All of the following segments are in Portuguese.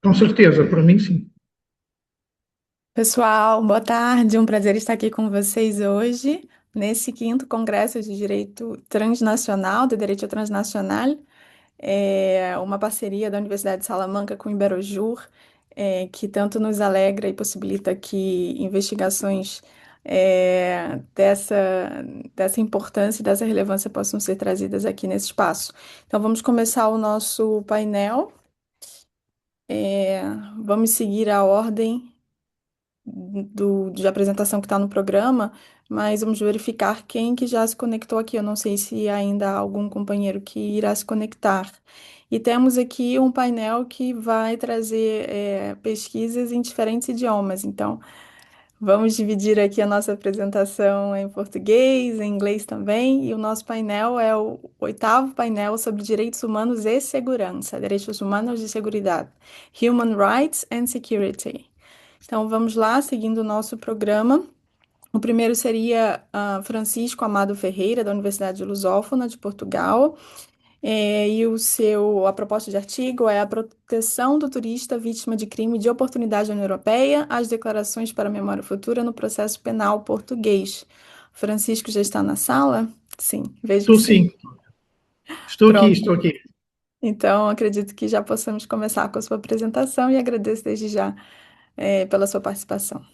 Com certeza, para mim sim. Pessoal, boa tarde. Um prazer estar aqui com vocês hoje, nesse quinto Congresso de Direito Transnacional, de Direito Transnacional, uma parceria da Universidade de Salamanca com o Iberojur, que tanto nos alegra e possibilita que investigações dessa importância e dessa relevância possam ser trazidas aqui nesse espaço. Então, vamos começar o nosso painel. É, Vamos seguir a ordem de apresentação que está no programa, mas vamos verificar quem que já se conectou aqui. Eu não sei se ainda há algum companheiro que irá se conectar. E temos aqui um painel que vai trazer pesquisas em diferentes idiomas. Então, vamos dividir aqui a nossa apresentação em português, em inglês também. E o nosso painel é o oitavo painel sobre direitos humanos e segurança, direitos humanos e seguridade, Human Rights and Security. Então, vamos lá, seguindo o nosso programa. O primeiro seria Francisco Amado Ferreira, da Universidade Lusófona de Portugal. A proposta de artigo é a proteção do turista vítima de crime de oportunidade da União Europeia, as declarações para a memória futura no processo penal português. Francisco já está na sala? Sim, vejo que Estou sim. sim, estou aqui, Pronto. estou aqui. Então, acredito que já possamos começar com a sua apresentação e agradeço desde já, pela sua participação.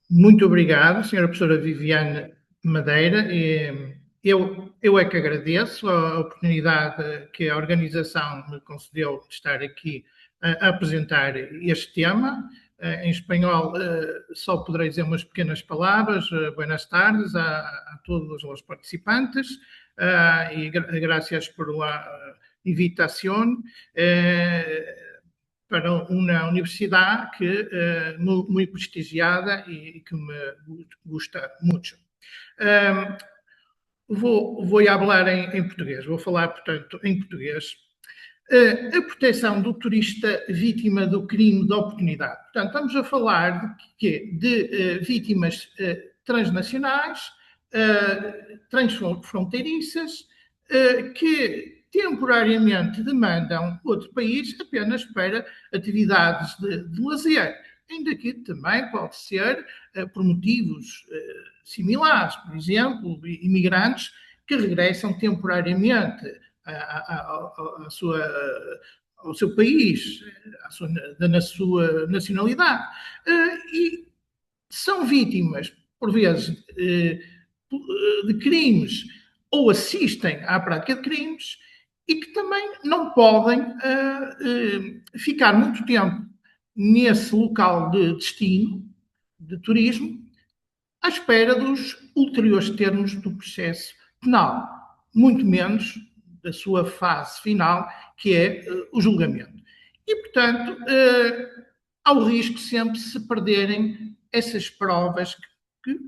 Muito obrigado, senhora professora Viviane Madeira. Eu é que agradeço a oportunidade que a organização me concedeu de estar aqui a apresentar este tema. Em espanhol, só poderei dizer umas pequenas palavras. Buenas tardes a todos os participantes e graças por la invitación. Para uma universidade que muito prestigiada e que me gusta muito. Vou falar em português, vou falar, portanto, em português. A proteção do turista vítima do crime de oportunidade. Portanto, estamos a falar de vítimas transnacionais, transfronteiriças, que temporariamente demandam outro país apenas para atividades de lazer, ainda que também pode ser por motivos similares, por exemplo, imigrantes que regressam temporariamente à sua, ao seu país, na sua nacionalidade. E são vítimas, por vezes, de crimes ou assistem à prática de crimes e que também não podem ficar muito tempo nesse local de destino, de turismo, à espera dos ulteriores termos do processo penal, muito menos da sua fase final, que é o julgamento. E, portanto, há o risco sempre de se perderem essas provas que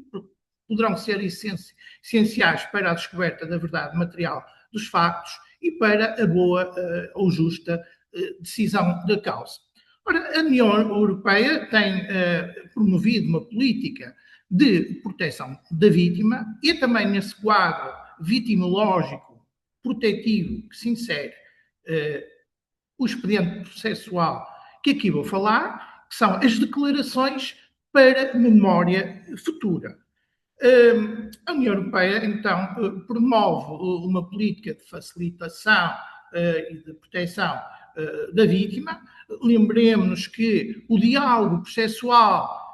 poderão ser essenciais para a descoberta da verdade material dos factos e para a boa ou justa decisão da causa. Ora, a União Europeia tem promovido uma política de proteção da vítima e também nesse quadro vitimológico protetivo que se insere o expediente processual que aqui vou falar, que são as declarações para memória futura. A União Europeia, então, promove uma política de facilitação e de proteção da vítima. Lembremos-nos que o diálogo processual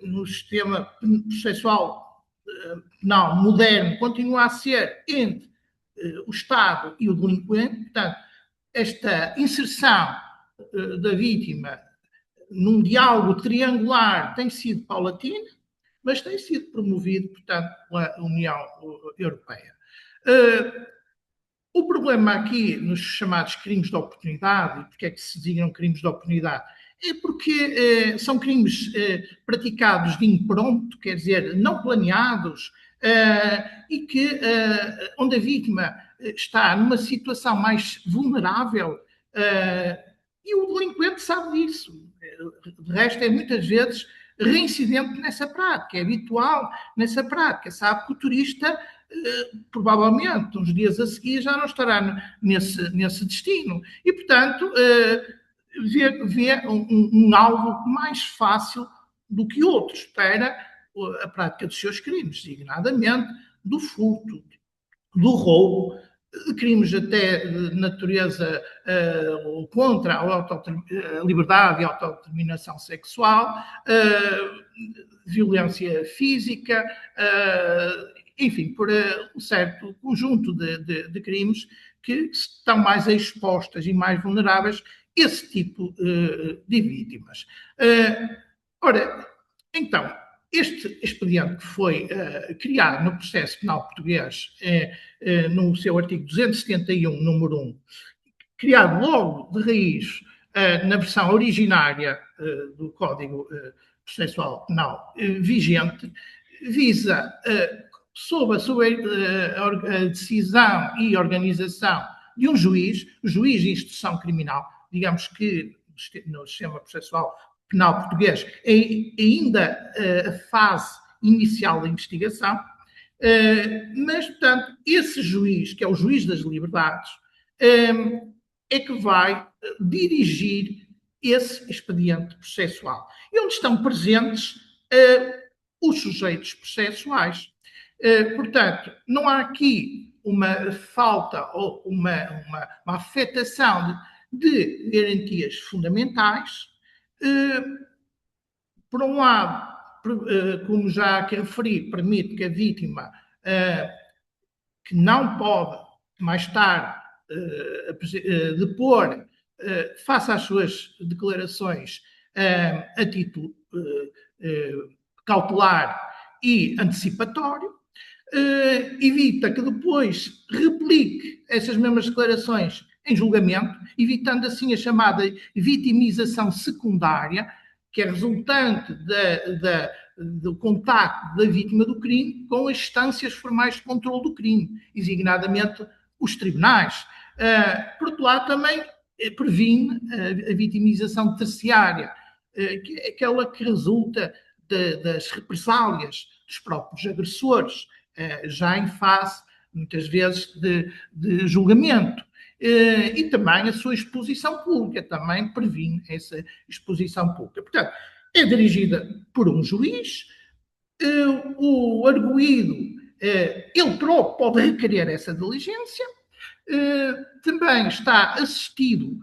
no sistema processual penal moderno continua a ser entre o Estado e o delinquente. Portanto, esta inserção da vítima num diálogo triangular tem sido paulatina, mas tem sido promovido, portanto, pela União Europeia. O problema aqui nos chamados crimes de oportunidade, e porque é que se designam crimes de oportunidade, é porque são crimes praticados de impromptu, quer dizer, não planeados, e que onde a vítima está numa situação mais vulnerável e o delinquente sabe disso. De resto, é muitas vezes reincidente nessa prática, é habitual nessa prática. Sabe que o turista, provavelmente, uns dias a seguir, já não estará nesse destino. E, portanto, vê um alvo mais fácil do que outros para a prática dos seus crimes, designadamente do furto, do roubo, de crimes até de natureza contra a liberdade e a autodeterminação sexual, violência física, enfim, por um certo conjunto de crimes que estão mais expostas e mais vulneráveis a esse tipo de vítimas. Ora, então, este expediente que foi criado no processo penal português, no seu artigo 271, número 1, criado logo de raiz na versão originária do Código Processual Penal vigente, visa, sob a decisão e organização de um juiz, o juiz de instrução criminal, digamos que no sistema processual penal português, ainda a fase inicial da investigação, mas, portanto, esse juiz, que é o juiz das liberdades, é que vai dirigir esse expediente processual, e onde estão presentes os sujeitos processuais. Portanto, não há aqui uma falta ou uma afetação de garantias fundamentais. Por um lado, como já aqui referi, permite que a vítima, que não pode mais tarde depor, faça as suas declarações a título cautelar e antecipatório, evita que depois replique essas mesmas declarações em julgamento, evitando assim a chamada vitimização secundária, que é resultante do contacto da vítima do crime com as instâncias formais de controle do crime, designadamente os tribunais. Por outro lado, também previne a vitimização terciária, que é aquela que resulta das represálias dos próprios agressores, já em fase, muitas vezes, de julgamento. E também a sua exposição pública, também previne essa exposição pública. Portanto, é dirigida por um juiz, o arguido, ele próprio pode requerer essa diligência, também está assistido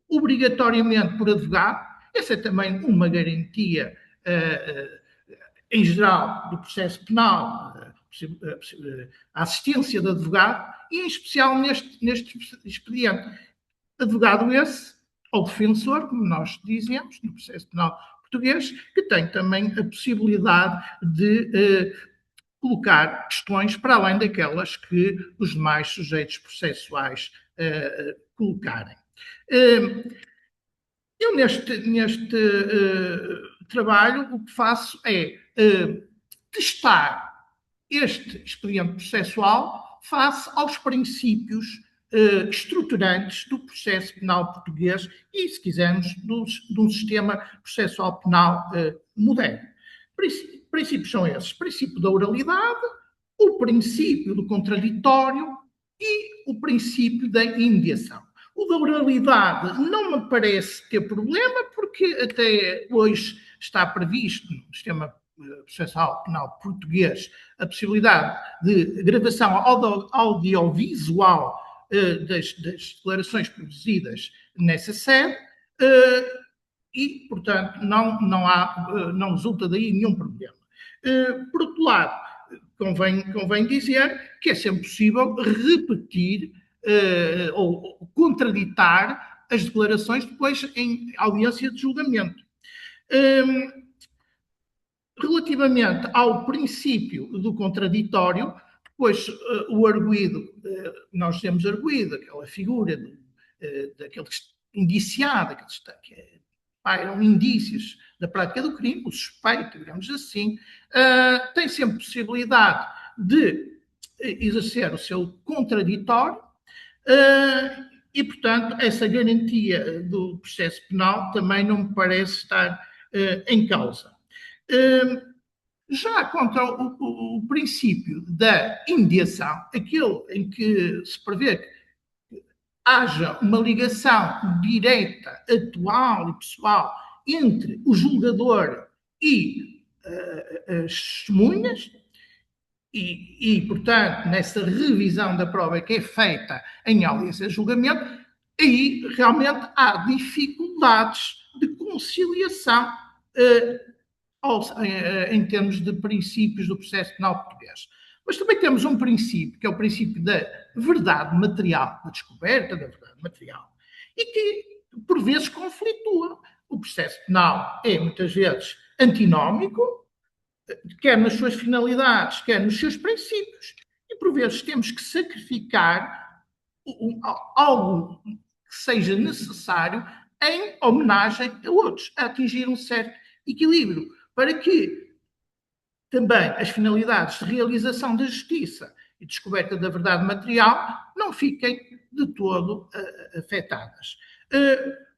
obrigatoriamente por advogado, essa é também uma garantia em geral do processo penal, a assistência de advogado, e em especial neste expediente. Advogado esse, ou defensor, como nós dizemos, no processo penal português, que tem também a possibilidade de colocar questões para além daquelas que os demais sujeitos processuais colocarem. Eu, neste trabalho, o que faço é testar este expediente processual face aos princípios estruturantes do processo penal português e, se quisermos, de um sistema processual penal moderno. Princípios são esses: o princípio da oralidade, o princípio do contraditório e o princípio da imediação. O da oralidade não me parece ter problema, porque até hoje está previsto no sistema processual penal português a possibilidade de gravação audiovisual das declarações produzidas nessa sede e, portanto, não resulta daí nenhum problema. Por outro lado, convém dizer que é sempre possível repetir ou contraditar as declarações depois em audiência de julgamento. Relativamente ao princípio do contraditório, pois o arguido, nós temos arguido, aquela figura daquele indiciado, que eram indícios da prática do crime, o suspeito, digamos assim, tem sempre possibilidade de exercer o seu contraditório e, portanto, essa garantia do processo penal também não me parece estar em causa. Já contra o princípio da imediação, aquele em que se prevê que haja uma ligação direta, atual e pessoal entre o julgador e as testemunhas, portanto, nessa revisão da prova que é feita em audiência de julgamento, aí realmente há dificuldades de conciliação em termos de princípios do processo penal português. Mas também temos um princípio, que é o princípio da verdade material, da descoberta da verdade material, e que, por vezes, conflitua. O processo penal é, muitas vezes, antinómico, quer nas suas finalidades, quer nos seus princípios, e, por vezes, temos que sacrificar algo que seja necessário em homenagem a outros, a atingir um certo equilíbrio, para que também as finalidades de realização da justiça e descoberta da verdade material não fiquem de todo afetadas.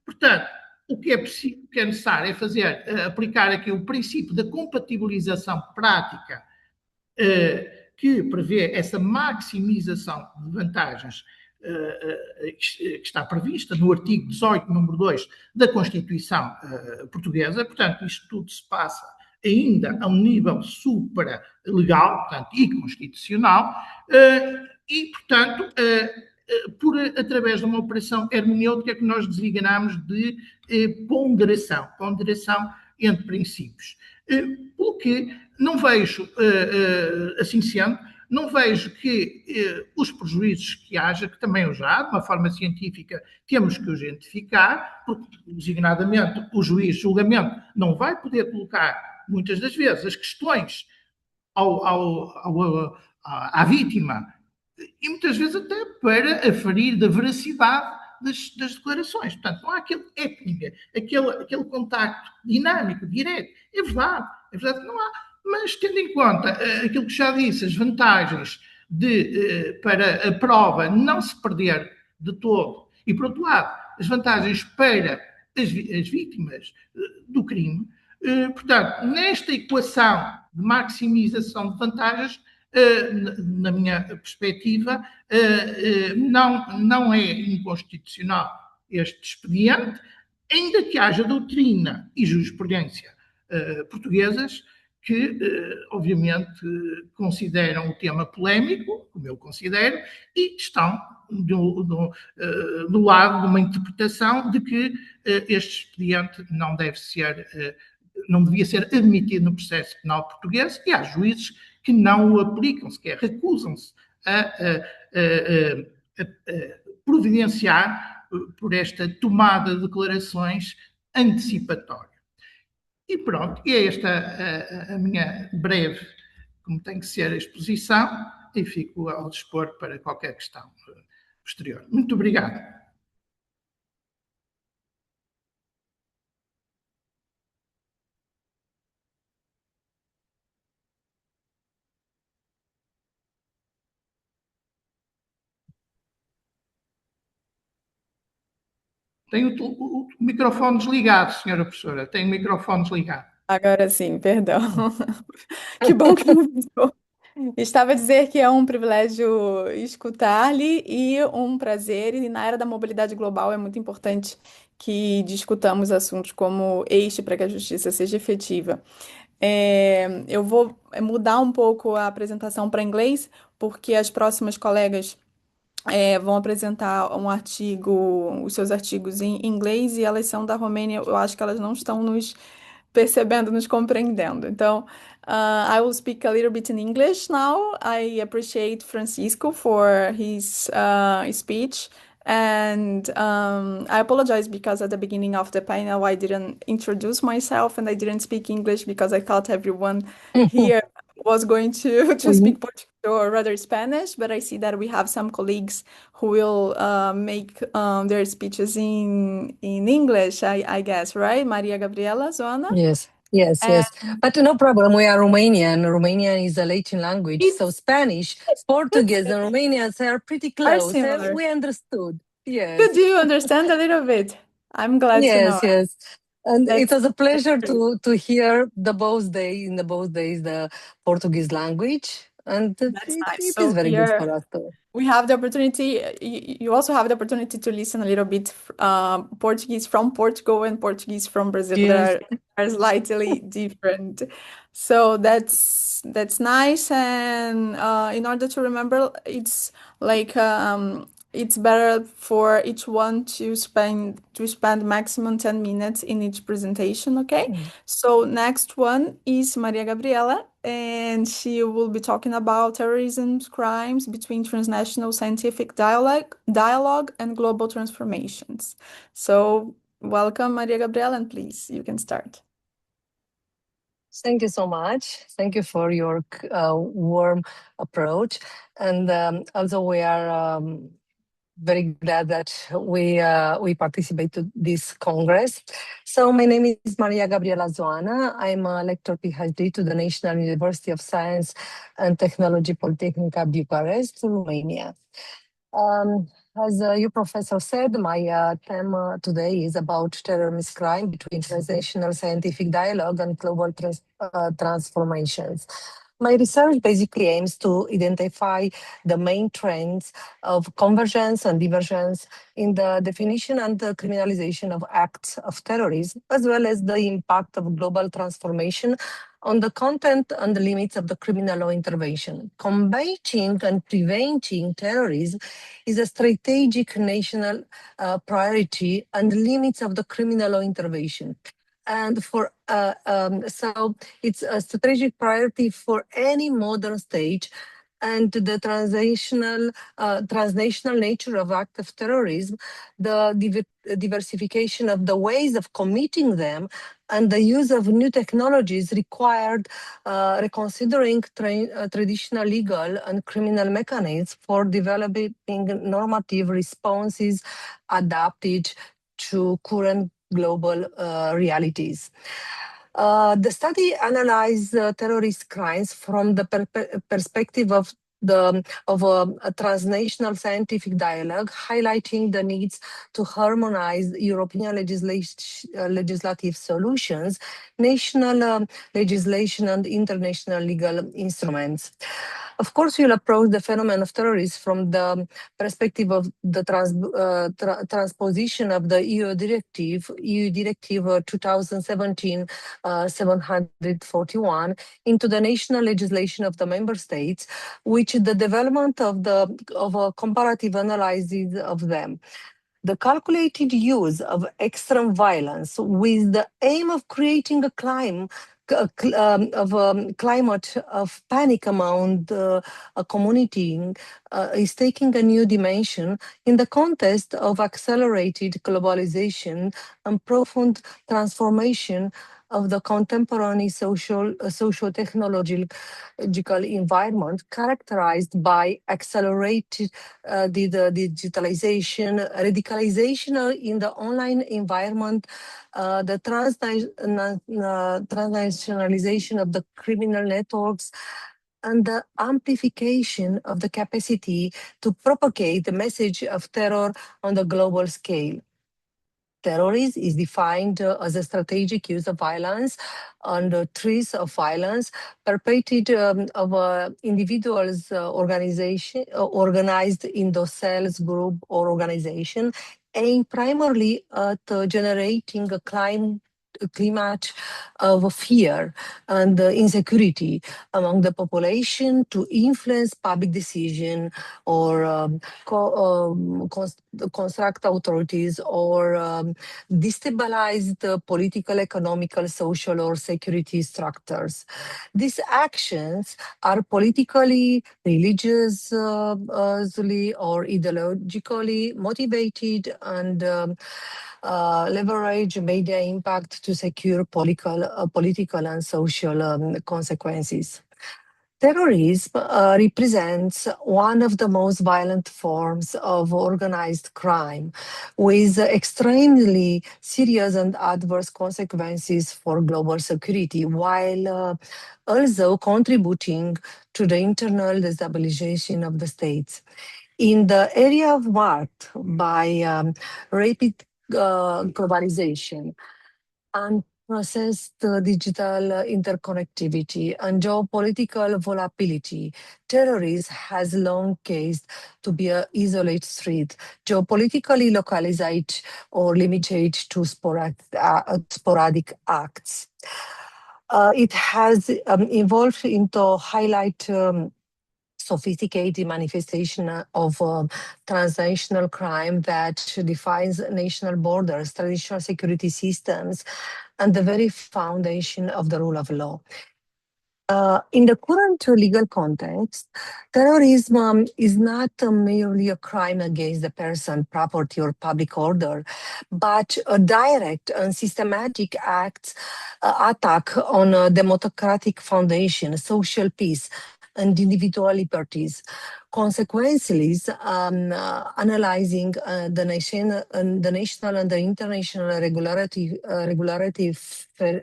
Portanto, o que é necessário é fazer, aplicar aqui o princípio da compatibilização prática, que prevê essa maximização de vantagens, que está prevista no artigo 18, número 2 da Constituição portuguesa. Portanto, isto tudo se passa ainda a um nível supra-legal, portanto, e constitucional, e, portanto, através de uma operação hermenêutica que nós designamos de ponderação entre princípios. Pelo que não vejo, assim sendo, não vejo que os prejuízos que haja, que também os há, de uma forma científica temos que os identificar, porque, designadamente, o juiz de julgamento não vai poder colocar, muitas das vezes, as questões à vítima, e muitas vezes até para aferir da veracidade das declarações. Portanto, não há aquele étnica, aquele contacto dinâmico, direto. É verdade que não há. Mas, tendo em conta aquilo que já disse, as vantagens para a prova não se perder de todo, e, por outro lado, as vantagens para as vítimas do crime, portanto, nesta equação de maximização de vantagens, na minha perspectiva, não é inconstitucional este expediente, ainda que haja doutrina e jurisprudência portuguesas que, obviamente, consideram o tema polémico, como eu considero, e estão do lado de uma interpretação de que este expediente não devia ser admitido no processo penal português, e há juízes que não o aplicam sequer, recusam-se a providenciar por esta tomada de declarações antecipatória. E pronto, e é esta a minha breve, como tem que ser, a exposição, e fico ao dispor para qualquer questão posterior. Muito obrigado. Tem o microfone desligado, senhora professora. Tem o microfone desligado. Agora sim, perdão. Que bom que não ficou. Estava a dizer que é um privilégio escutar-lhe e um prazer, e na era da mobilidade global é muito importante que discutamos assuntos como este para que a justiça seja efetiva. Eu vou mudar um pouco a apresentação para inglês, porque as próximas colegas vão apresentar os seus artigos em inglês, e elas são da Romênia, eu acho que elas não estão nos percebendo, nos compreendendo. Então, I will speak a little bit in English now. I appreciate Francisco for his speech. And I apologize because at the beginning of the panel I didn't introduce myself and I didn't speak English because I thought everyone here was going to speak Portuguese or rather Spanish, but I see that we have some colleagues who will make their speeches in English, I guess, right? Maria Gabriela, Zona? Yes. But no problem. We are Romanian. Romanian is a Latin language. So Spanish, Portuguese, and Romanians are pretty close. Similar. We understood. Yes. Could you understand a little bit? I'm glad to know. Yes. And it was a pleasure to hear in the both days the Portuguese language. and That's nice. it So is very good here for us too. we have the opportunity, you also have the opportunity to listen a little bit Portuguese from Portugal and Portuguese from Brazil Yes. that are slightly different. So that's nice. And in order to remember, it's like it's better for each one to spend maximum 10 minutes in each presentation, okay? So next one is Maria Gabriela, and she will be talking about terrorism, crimes between transnational scientific dialogue and global transformations. So welcome, Maria Gabriela, and please, you can start. Thank you so much. Thank you for your warm approach. And also we are very glad that we participate to this Congress. So my name is Maria Gabriela Zoana. I'm a lecturer PhD to the National University of Science and Technology Polytechnica Bucharest, Romania. As your professor said, my theme today is about terrorist crime between transnational scientific dialogue and global transformations. My research basically aims to identify the main trends of convergence and divergence in the definition and the criminalization of acts of terrorism, as well as the impact of global transformation on the content and the limits of the criminal law intervention. Combating and preventing terrorism is a strategic national priority and limits of the criminal law intervention. And so it's a strategic priority for any modern state, and the transnational nature of acts of terrorism, the diversification of the ways of committing them, and the use of new technologies required reconsidering traditional legal and criminal mechanisms for developing normative responses adapted to current global realities. The study analyzed terrorist crimes from the perspective of a transnational scientific dialogue, highlighting the needs to harmonize European legislative solutions, national legislation, and international legal instruments. Of course, we'll approach the phenomenon of terrorism from the perspective of the transposition of the EU Directive 2017/741 into the national legislation of the member states, which the development of a comparative analysis of them. The calculated use of extreme violence with the aim of creating a climate of panic among a community is taking a new dimension in the context of accelerated globalization and profound transformation of the contemporary socio-technological environment, characterized by accelerated the digitalization, radicalization in the online environment, the transnationalization of the criminal networks, and the amplification of the capacity to propagate the message of terror on the global scale. Terrorism is defined as a strategic use of violence and threats of violence perpetrated of individuals, organized in the cells, group, or organization, aimed primarily at generating a climate of fear and insecurity among the population to influence public decision or construct authorities or destabilize the political, economical, social, or security structures. These actions are politically, religiously, or ideologically motivated and leverage media impact to secure political and social consequences. Terrorism represents one of the most violent forms of organized crime, with extremely serious and adverse consequences for global security, while also contributing to the internal destabilization of the states. In the area of marked by rapid globalization and processed digital interconnectivity and geopolitical volatility, terrorism has long cased to be an isolated threat, geopolitically localized or limited to sporadic acts. It has evolved into highlight sophisticated manifestation of transnational crime that defines national borders, traditional security systems, and the very foundation of the rule of law. In the current legal context, terrorism is not merely a crime against the person, property, or public order, but a direct and systematic attack on a democratic foundation, social peace, and individual liberties. Consequently, analyzing the national and the international regulatory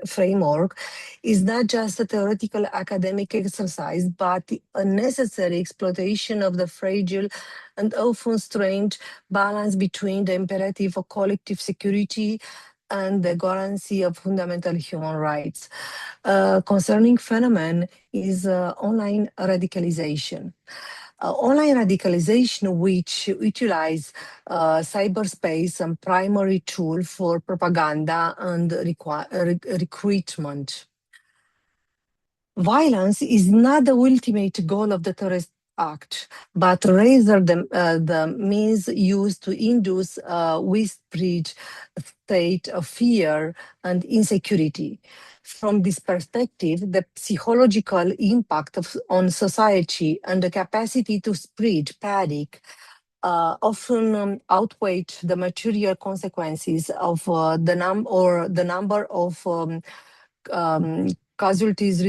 framework is not just a theoretical academic exercise, but a necessary exploitation of the fragile and often strained balance between the imperative of collective security and the guarantee of fundamental human rights. Concerning phenomenon is online radicalization. Online radicalization, which utilize cyberspace and primary tool for propaganda and recruitment. Violence is not the ultimate goal of the terrorist act, but rather the means used to induce a widespread state of fear and insecurity. From this perspective, the psychological impact on society and the capacity to spread panic often outweigh the material consequences of the number of casualties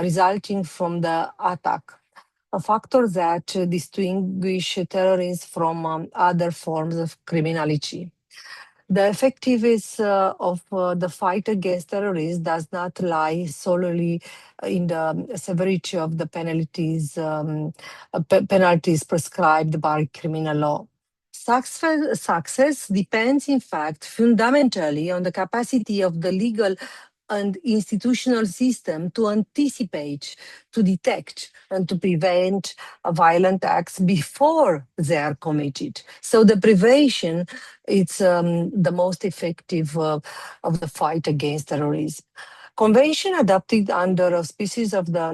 resulting from the attack, a factor that distinguish terrorism from other forms of criminality. The effectiveness of the fight against terrorism does not lie solely in the severity of the penalties prescribed by criminal law. Success depends, in fact, fundamentally on the capacity of the legal and institutional system to anticipate, to detect, and to prevent violent acts before they are committed. So the prevention is the most effective of the fight against terrorism. Convention adopted under auspices of the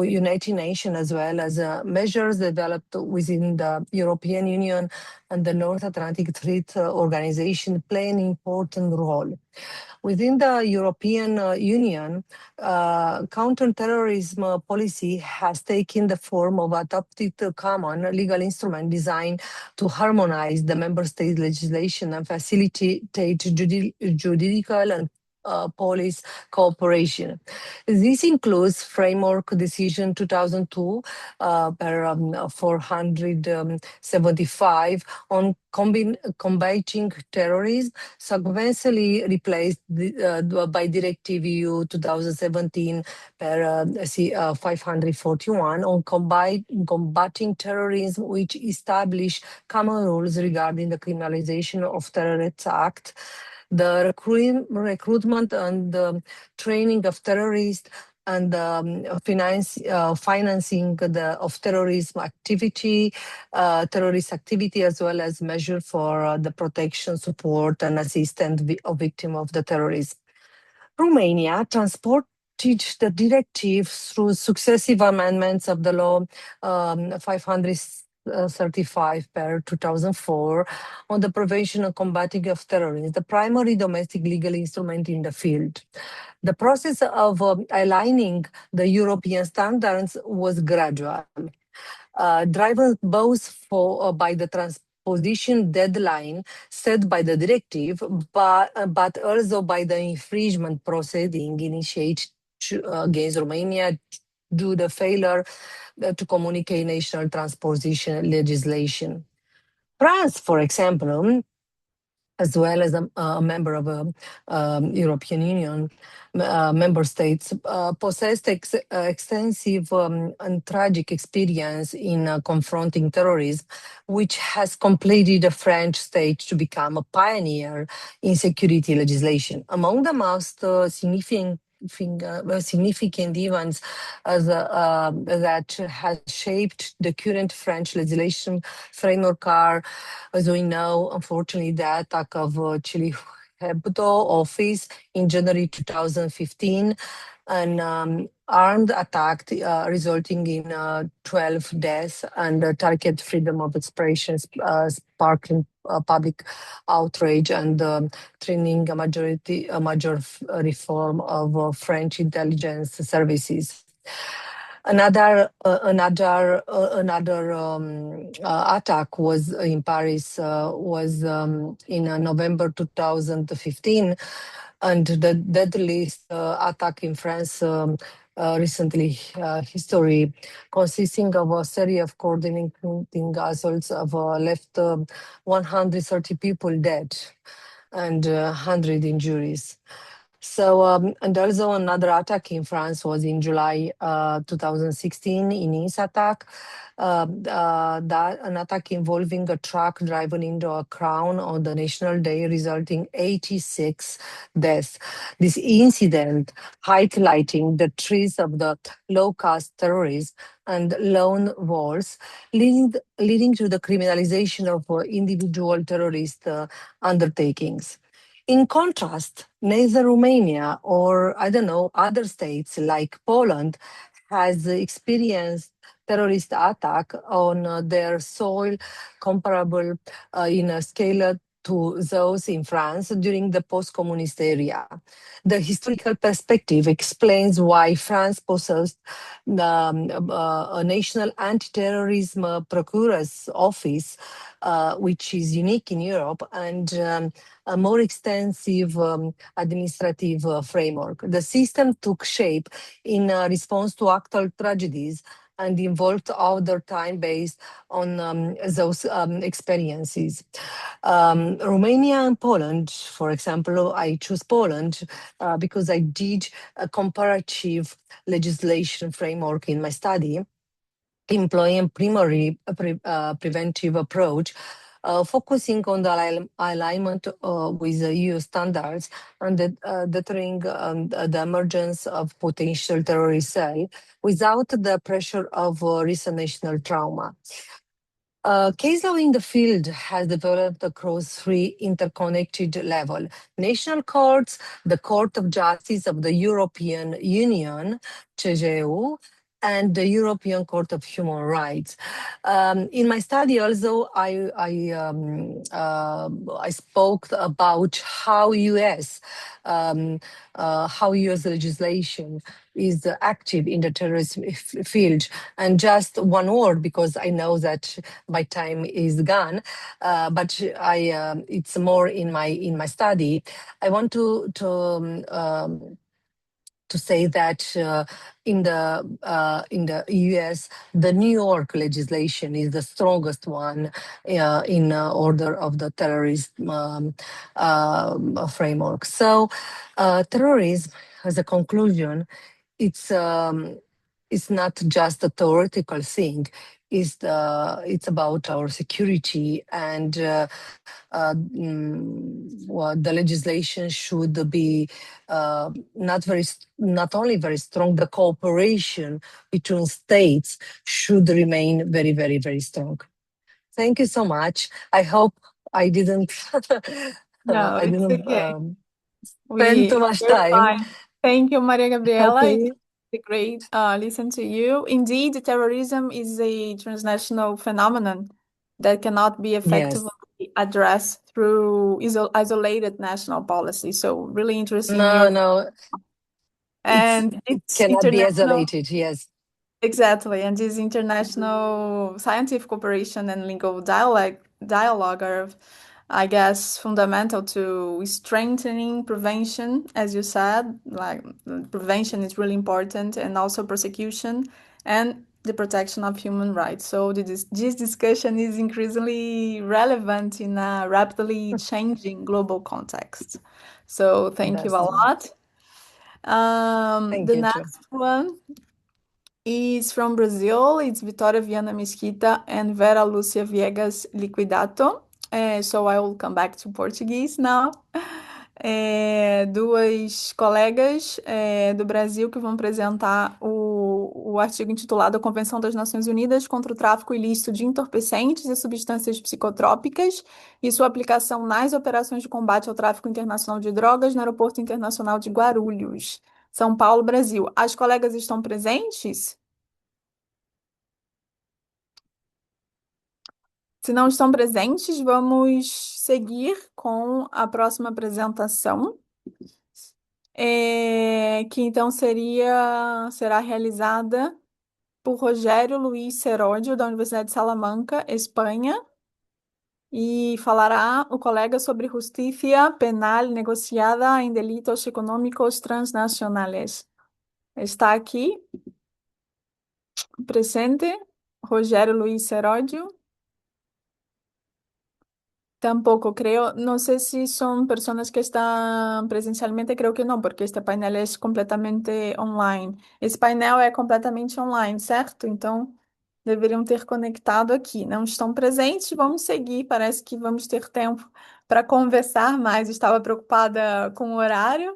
United Nations, as well as measures developed within the European Union and the North Atlantic Treaty Organization, play an important role. Within the European Union, counterterrorism policy has taken the form of adopted common legal instrument designed to harmonize the member state legislation and facilitate judicial and police cooperation. This includes Framework Decision 2002 per 475 on combating terrorism, subsequently replaced by Directive EU 2017 per 541 on combating terrorism, which established common rules regarding the criminalization of terrorist acts, the recruitment and training of terrorists, and financing of terrorist activity, as well as measure for the protection, support, and assistance of victims of the terrorism. Romania transported the directive through successive amendments of the law 535 per 2004 on the prevention and combating of terrorism, the primary domestic legal instrument in the field. The process of aligning the European standards was gradual, driven both by the transposition deadline set by the directive, but also by the infringement proceeding initiated against Romania due to the failure to communicate national transposition legislation. France, for example, as well as a member of a European Union member states, possessed extensive and tragic experience in confronting terrorism, which has completed the French state to become a pioneer in security legislation. Among the most significant events that has shaped the current French legislation framework are, as we know, unfortunately, the attack of Charlie Hebdo office in January 2015, an armed attack resulting in 12 deaths and target freedom of expression, sparkling public outrage and training a major reform of French intelligence services. Another attack was in Paris was in November 2015, and the deadliest attack in France recently history, consisting of a series of coordinating assaults have left 130 people dead and 100 injuries. So, and also another attack in France was in July 2016 in Nice attack. An attack involving a truck driven into a crown on the National Day, resulting 86 deaths. This incident highlighting the threats of the low-caste terrorists and lone wolves, leading to the criminalization of individual terrorist undertakings. In contrast, neither Romania or, I don't know, other states like Poland has experienced terrorist attack on their soil comparable in a scale to those in France during the post-communist era. The historical perspective explains why France possessed a national anti-terrorism procurer's office, which is unique in Europe, and a more extensive administrative framework. The system took shape in response to actual tragedies and involved other time based on those experiences. Romania and Poland, for example, I choose Poland because I did a comparative legislation framework in my study, employing primary preventive approach, focusing on the alignment with the EU standards and deterring the emergence of potential terrorist cell without the pressure of recent national trauma. Case law in the field has developed across three interconnected levels: national courts, the Court of Justice of the European Union, CJEU, and the European Court of Human Rights. In my study, also, I spoke about how U.S. Legislation is active in the terrorism field. And just one word, because I know that my time is gone, but it's more in my study. I want to say that in the US, the New York legislation is the strongest one in order of the terrorism framework. So, terrorism, as a conclusion, it's not just a theoretical thing. It's about our security, and the legislation should be not only very strong. The cooperation between states should remain very, very, very strong. Thank you so much. I hope I didn't. No, I it's didn't okay. spend too much We're time. fine. Thank you, Maria Gabriela. Okay. It's great listen to you. Indeed, terrorism is a transnational phenomenon that cannot be Yes. effectively addressed through isolated national policy. So really interesting No, your no, and it it's cannot be international. isolated. Yes. Exactly, and this international scientific cooperation and legal dialogue are, I guess, fundamental to strengthening prevention, as you said. Like prevention is really important, and also prosecution and the protection of human rights. So this discussion is increasingly relevant in a rapidly changing global context. So thank you a lot. Thank The you too. next one is from Brazil. It's Vitória Viana Mesquita and Vera Lúcia Viegas Liquidato. So I will come back to Portuguese now. Duas colegas do Brasil que vão apresentar o artigo intitulado A Convenção das Nações Unidas contra o Tráfico Ilícito de Entorpecentes e Substâncias Psicotrópicas e sua aplicação nas operações de combate ao tráfico internacional de drogas no Aeroporto Internacional de Guarulhos, São Paulo, Brasil. As colegas estão presentes? Se não estão presentes, vamos seguir com a próxima apresentação, que então será realizada por Rogério Luís Seródio, da Universidade de Salamanca, Espanha, e falará o colega sobre justiça penal negociada em delitos econômicos transnacionais. Está aqui presente Rogério Luís Seródio. Tampoco creo, no sé si son personas que están presencialmente, creo que no, porque este painel é completamente online. Esse painel é completamente online, certo? Então, deveriam ter conectado aqui. Não estão presentes, vamos seguir. Parece que vamos ter tempo para conversar mais. Estava preocupada com o horário,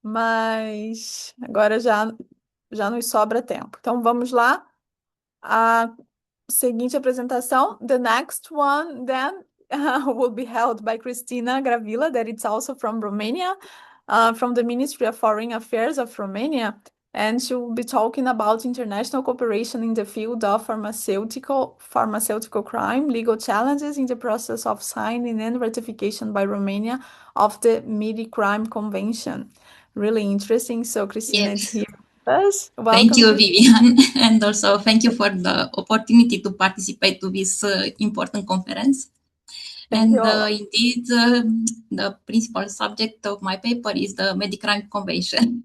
mas agora já nos sobra tempo. Então, vamos lá. A seguinte apresentação, the next one then will be held by Cristina Gravila, that it's also from Romania, from the Ministry of Foreign Affairs of Romania, and she will be talking about international cooperation in the field of pharmaceutical crime, legal challenges in the process of signing and ratification by Romania of the MIDI Crime Convention. Really interesting. So Cristina is here. Welcome. Thank you, Vivian, and also thank you for the opportunity to participate to this important conference. Indeed, the principal subject of my paper is the MIDI Crime Convention.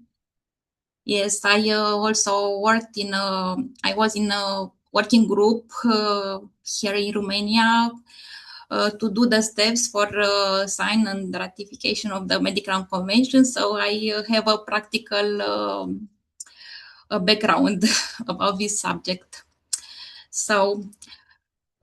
Yes, I also worked I was in a working group here in Romania to do the steps for sign and ratification of the MIDI Crime Convention. So I have a practical background about this subject. So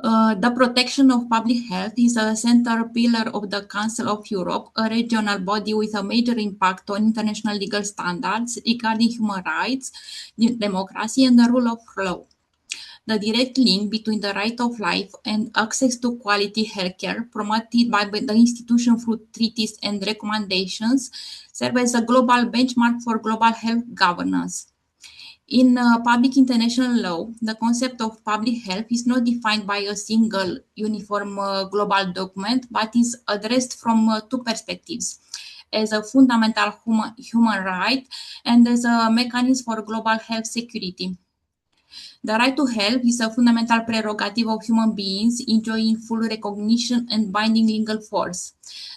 the protection of public health is a central pillar of the Council of Europe, a regional body with a major impact on international legal standards regarding human rights, democracy, and the rule of law. The direct link between the right of life and access to quality healthcare promoted by the institution through treaties and recommendations serve as a global benchmark for global health governance. In public international law, the concept of public health is not defined by a single uniform global document, but is addressed from two perspectives, as a fundamental human right and as a mechanism for global health security. The right to health is a fundamental prerogative of human beings, enjoying full recognition and binding legal force.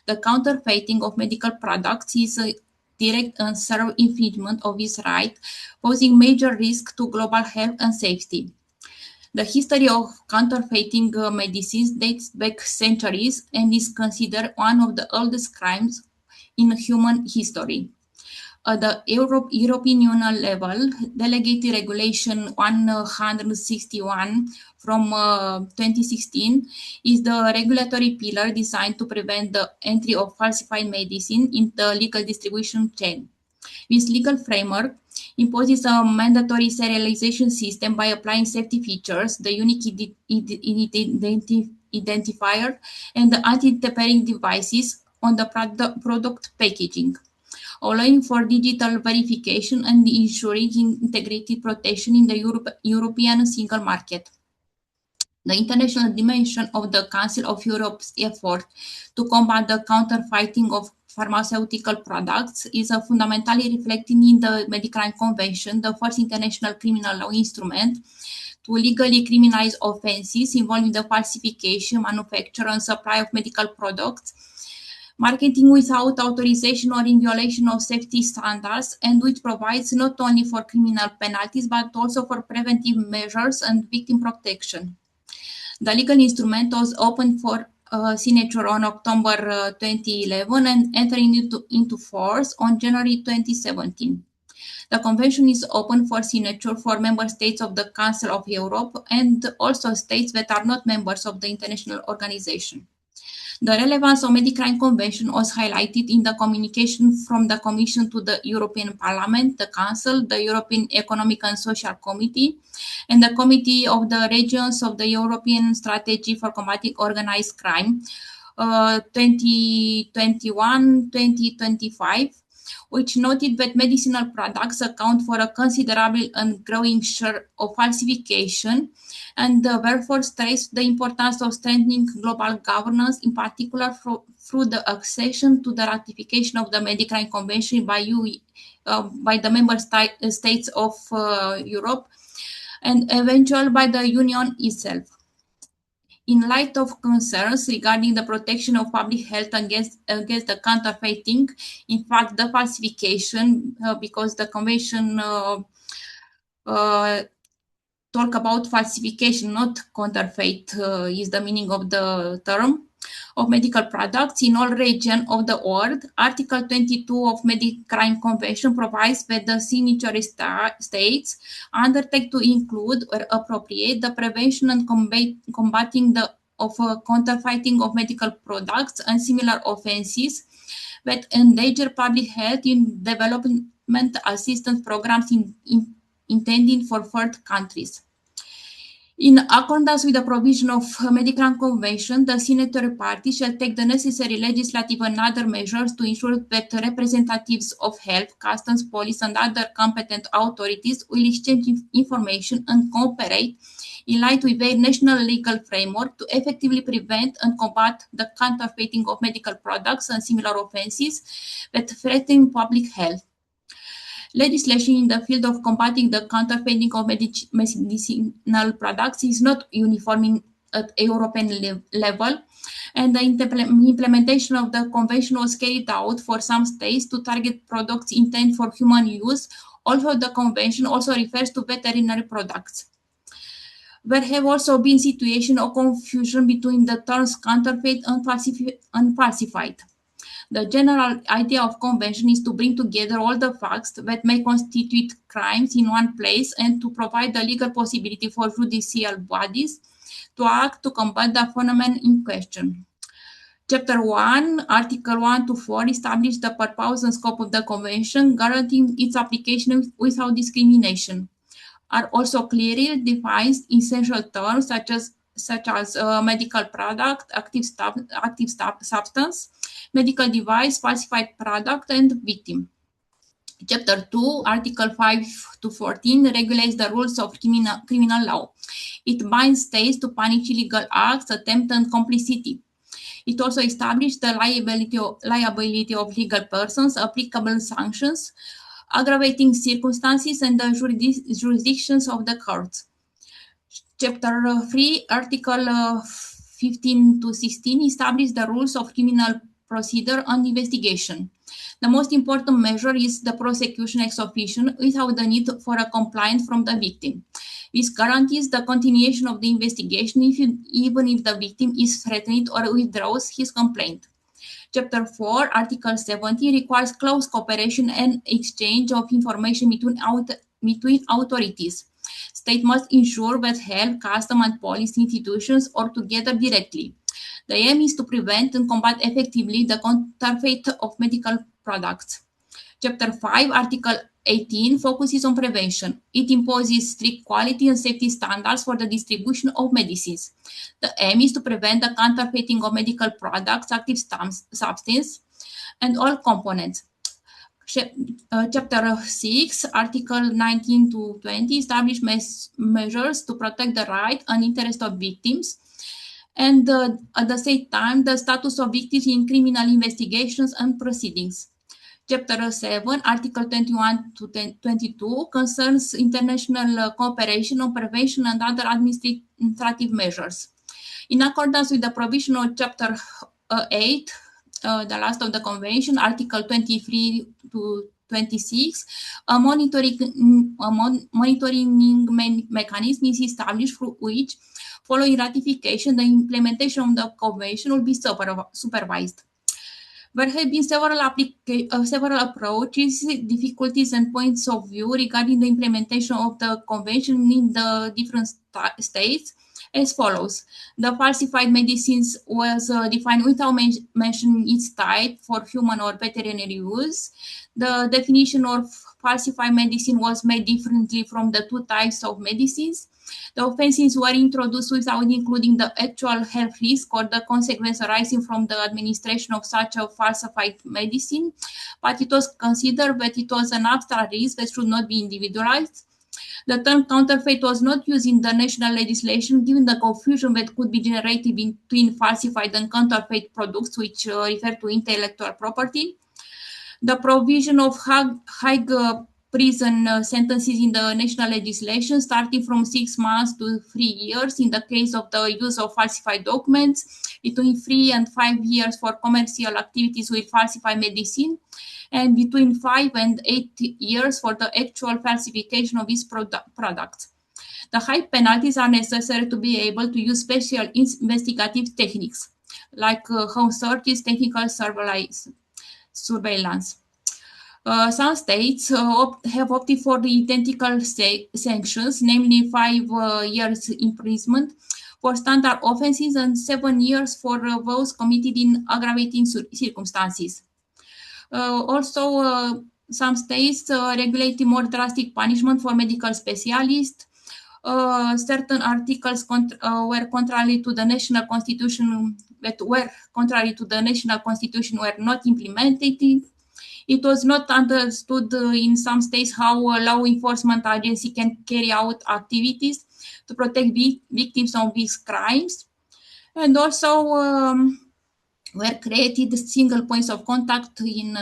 The counterfeiting of medical products is a direct and thorough infringement of this right, posing major risk to global health and safety. The history of counterfeiting medicines dates back centuries and is considered one of the oldest crimes in human history. At the European Union level, Delegated Regulation 161 from 2016 is the regulatory pillar designed to prevent the entry of falsified medicine in the legal distribution chain. This legal framework imposes a mandatory serialization system by applying safety features, the unique identifier, and the anti-tampering devices on the product packaging, allowing for digital verification and ensuring integrated protection in the European single market. The international dimension of the Council of Europe's effort to combat the counterfeiting of pharmaceutical products is fundamentally reflected in the MIDI Crime Convention, the first international criminal law instrument to legally criminalize offenses involving the falsification, manufacture, and supply of medical products marketing without authorization or in violation of safety standards, and which provides not only for criminal penalties but also for preventive measures and victim protection. The legal instrument was opened for signature on October 2011 and entering into force on January 2017. The convention is open for signature for member states of the Council of Europe and also states that are not members of the international organization. The relevance of Medicrime Convention was highlighted in the communication from the Commission to the European Parliament, the Council, the European Economic and Social Committee, and the Committee of the Regions of the European Strategy for Combating Organized Crime 2021-2025, which noted that medicinal products account for a considerable and growing share of falsification, and therefore stressed the importance of strengthening global governance, in particular through the accession to the ratification of the Medicrime Convention by the member states of Europe, and eventually by the Union itself. In light of concerns regarding the protection of public health against the counterfeiting, in fact, the falsification, because the convention talk about falsification, not counterfeit, is the meaning of the term, of medical products in all regions of the world. Article 22 of Medicrime Convention provides that the signatory states undertake to include or appropriate the prevention and combating of counterfeiting of medical products and similar offenses that endanger public health in development assistance programs intended for third countries. In accordance with the provision of Medicrime Convention, the signatory parties shall take the necessary legislative and other measures to ensure that representatives of health, customs, police, and other competent authorities will exchange information and cooperate in line with their national legal framework to effectively prevent and combat the counterfeiting of medical products and similar offenses that threaten public health. Legislation in the field of combating the counterfeiting of medicinal products is not uniform at European level, and the implementation of the convention was carried out for some states to target products intended for human use, although the convention also refers to veterinary products. There have also been situations of confusion between the terms counterfeit and falsified. The general idea of convention is to bring together all the facts that may constitute crimes in one place and to provide the legal possibility for judicial bodies to act to combat the phenomenon in question. Chapter 1, Article 1 to 4 establish the purpose and scope of the convention, guaranteeing its application without discrimination. Are also clearly defined essential terms such as medical product, active substance, medical device, falsified product, and victim. Chapter 2, Article 5 to 14 regulates the rules of criminal law. It binds states to punish illegal acts, attempt, and complicity. It also established the liability of legal persons, applicable sanctions, aggravating circumstances, and the jurisdictions of the courts. Chapter 3, Article 15 to 16 establish the rules of criminal procedure and investigation. The most important measure is the prosecution ex officio without the need for a complaint from the victim. This guarantees the continuation of the investigation even if the victim is threatened or withdraws his complaint. Chapter 4, Article 70 requires close cooperation and exchange of information between authorities. State must ensure that health, custom, and police institutions work together directly. The aim is to prevent and combat effectively the counterfeit of medical products. Chapter 5, Article 18 focuses on prevention. It imposes strict quality and safety standards for the distribution of medicines. The aim is to prevent the counterfeiting of medical products, active substance, and all components. Chapter 6, Article 19 to 20 establish measures to protect the right and interest of victims, and at the same time, the status of victims in criminal investigations and proceedings. Chapter 7, Article 21 to 22 concerns international cooperation on prevention and other administrative measures. In accordance with the provision of Chapter 8 the last of the convention, Article 23 to 26, a monitoring mechanism is established through which, following ratification, the implementation of the convention will be supervised. There have been several approaches, difficulties, and points of view regarding the implementation of the convention in the different states as follows. The falsified medicines was defined without mentioning its type for human or veterinary use. The definition of falsified medicine was made differently from the two types of medicines. The offenses were introduced without including the actual health risk or the consequence arising from the administration of such a falsified medicine, but it was considered that it was an abstract risk that should not be individualized. The term counterfeit was not used in the national legislation, given the confusion that could be generated between falsified and counterfeit products, which refer to intellectual property. The provision of high prison sentences in the national legislation, starting from 6 months to 3 years in the case of the use of falsified documents, between 3 and 5 years for commercial activities with falsified medicine, and between 5 and 8 years for the actual falsification of these products. The high penalties are necessary to be able to use special investigative techniques, like home searches, technical surveillance. Some states have opted for the identical sanctions, namely 5 years imprisonment for standard offenses and 7 years for those committed in aggravating circumstances. Also, some states regulate more drastic punishment for medical specialists. Certain articles were contrary to the national constitution were not implemented. It was not understood in some states how a law enforcement agency can carry out activities to protect victims of these crimes. And also were created single points of contact in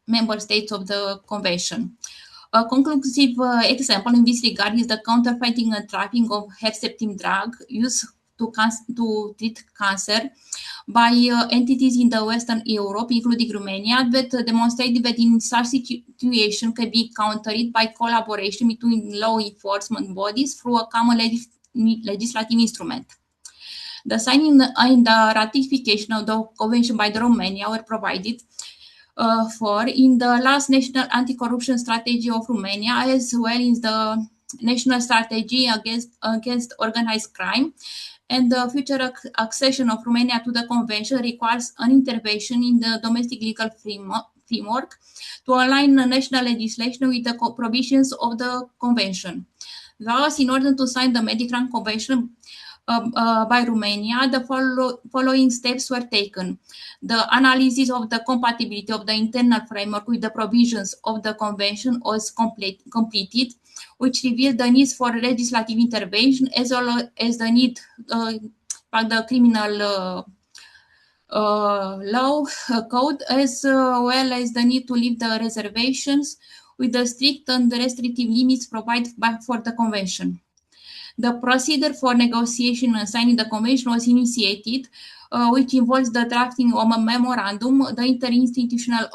member states of the convention. A conclusive example in this regard is the counterfeiting and trafficking of herceptin drug used to treat cancer by entities in the Western Europe, including Romania, that demonstrated that in such situation can be countered by collaboration between law enforcement bodies through a common legislative instrument. The signing and the ratification of the convention by Romania were provided for in the last national anti-corruption strategy of Romania, as well as the national strategy against organized crime. And the future accession of Romania to the convention requires an intervention in the domestic legal framework to align the national legislation with the provisions of the convention. Thus, in order to sign the Medical Convention by Romania, the following steps were taken. The analysis of the compatibility of the internal framework with the provisions of the convention was completed, which revealed the needs for legislative intervention as well as the need by the criminal law code, as well as the need to leave the reservations with the strict and restrictive limits provided for the convention. The procedure for negotiation and signing the convention was initiated, which involves the drafting of a memorandum, the interinstitutional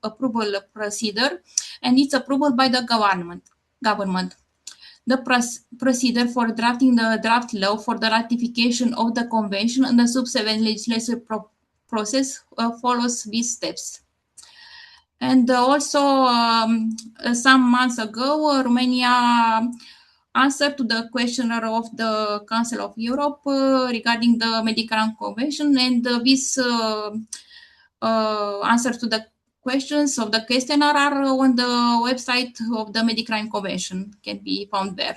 approval procedure, and its approval by the government. The procedure for drafting the draft law for the ratification of the convention and the subsequent legislative process follows these steps. And also, some months ago, Romania answered to the questionnaire of the Council of Europe regarding the Medical Convention, and this answer to the questions of the questionnaire are on the website of the Medical Convention, can be found there.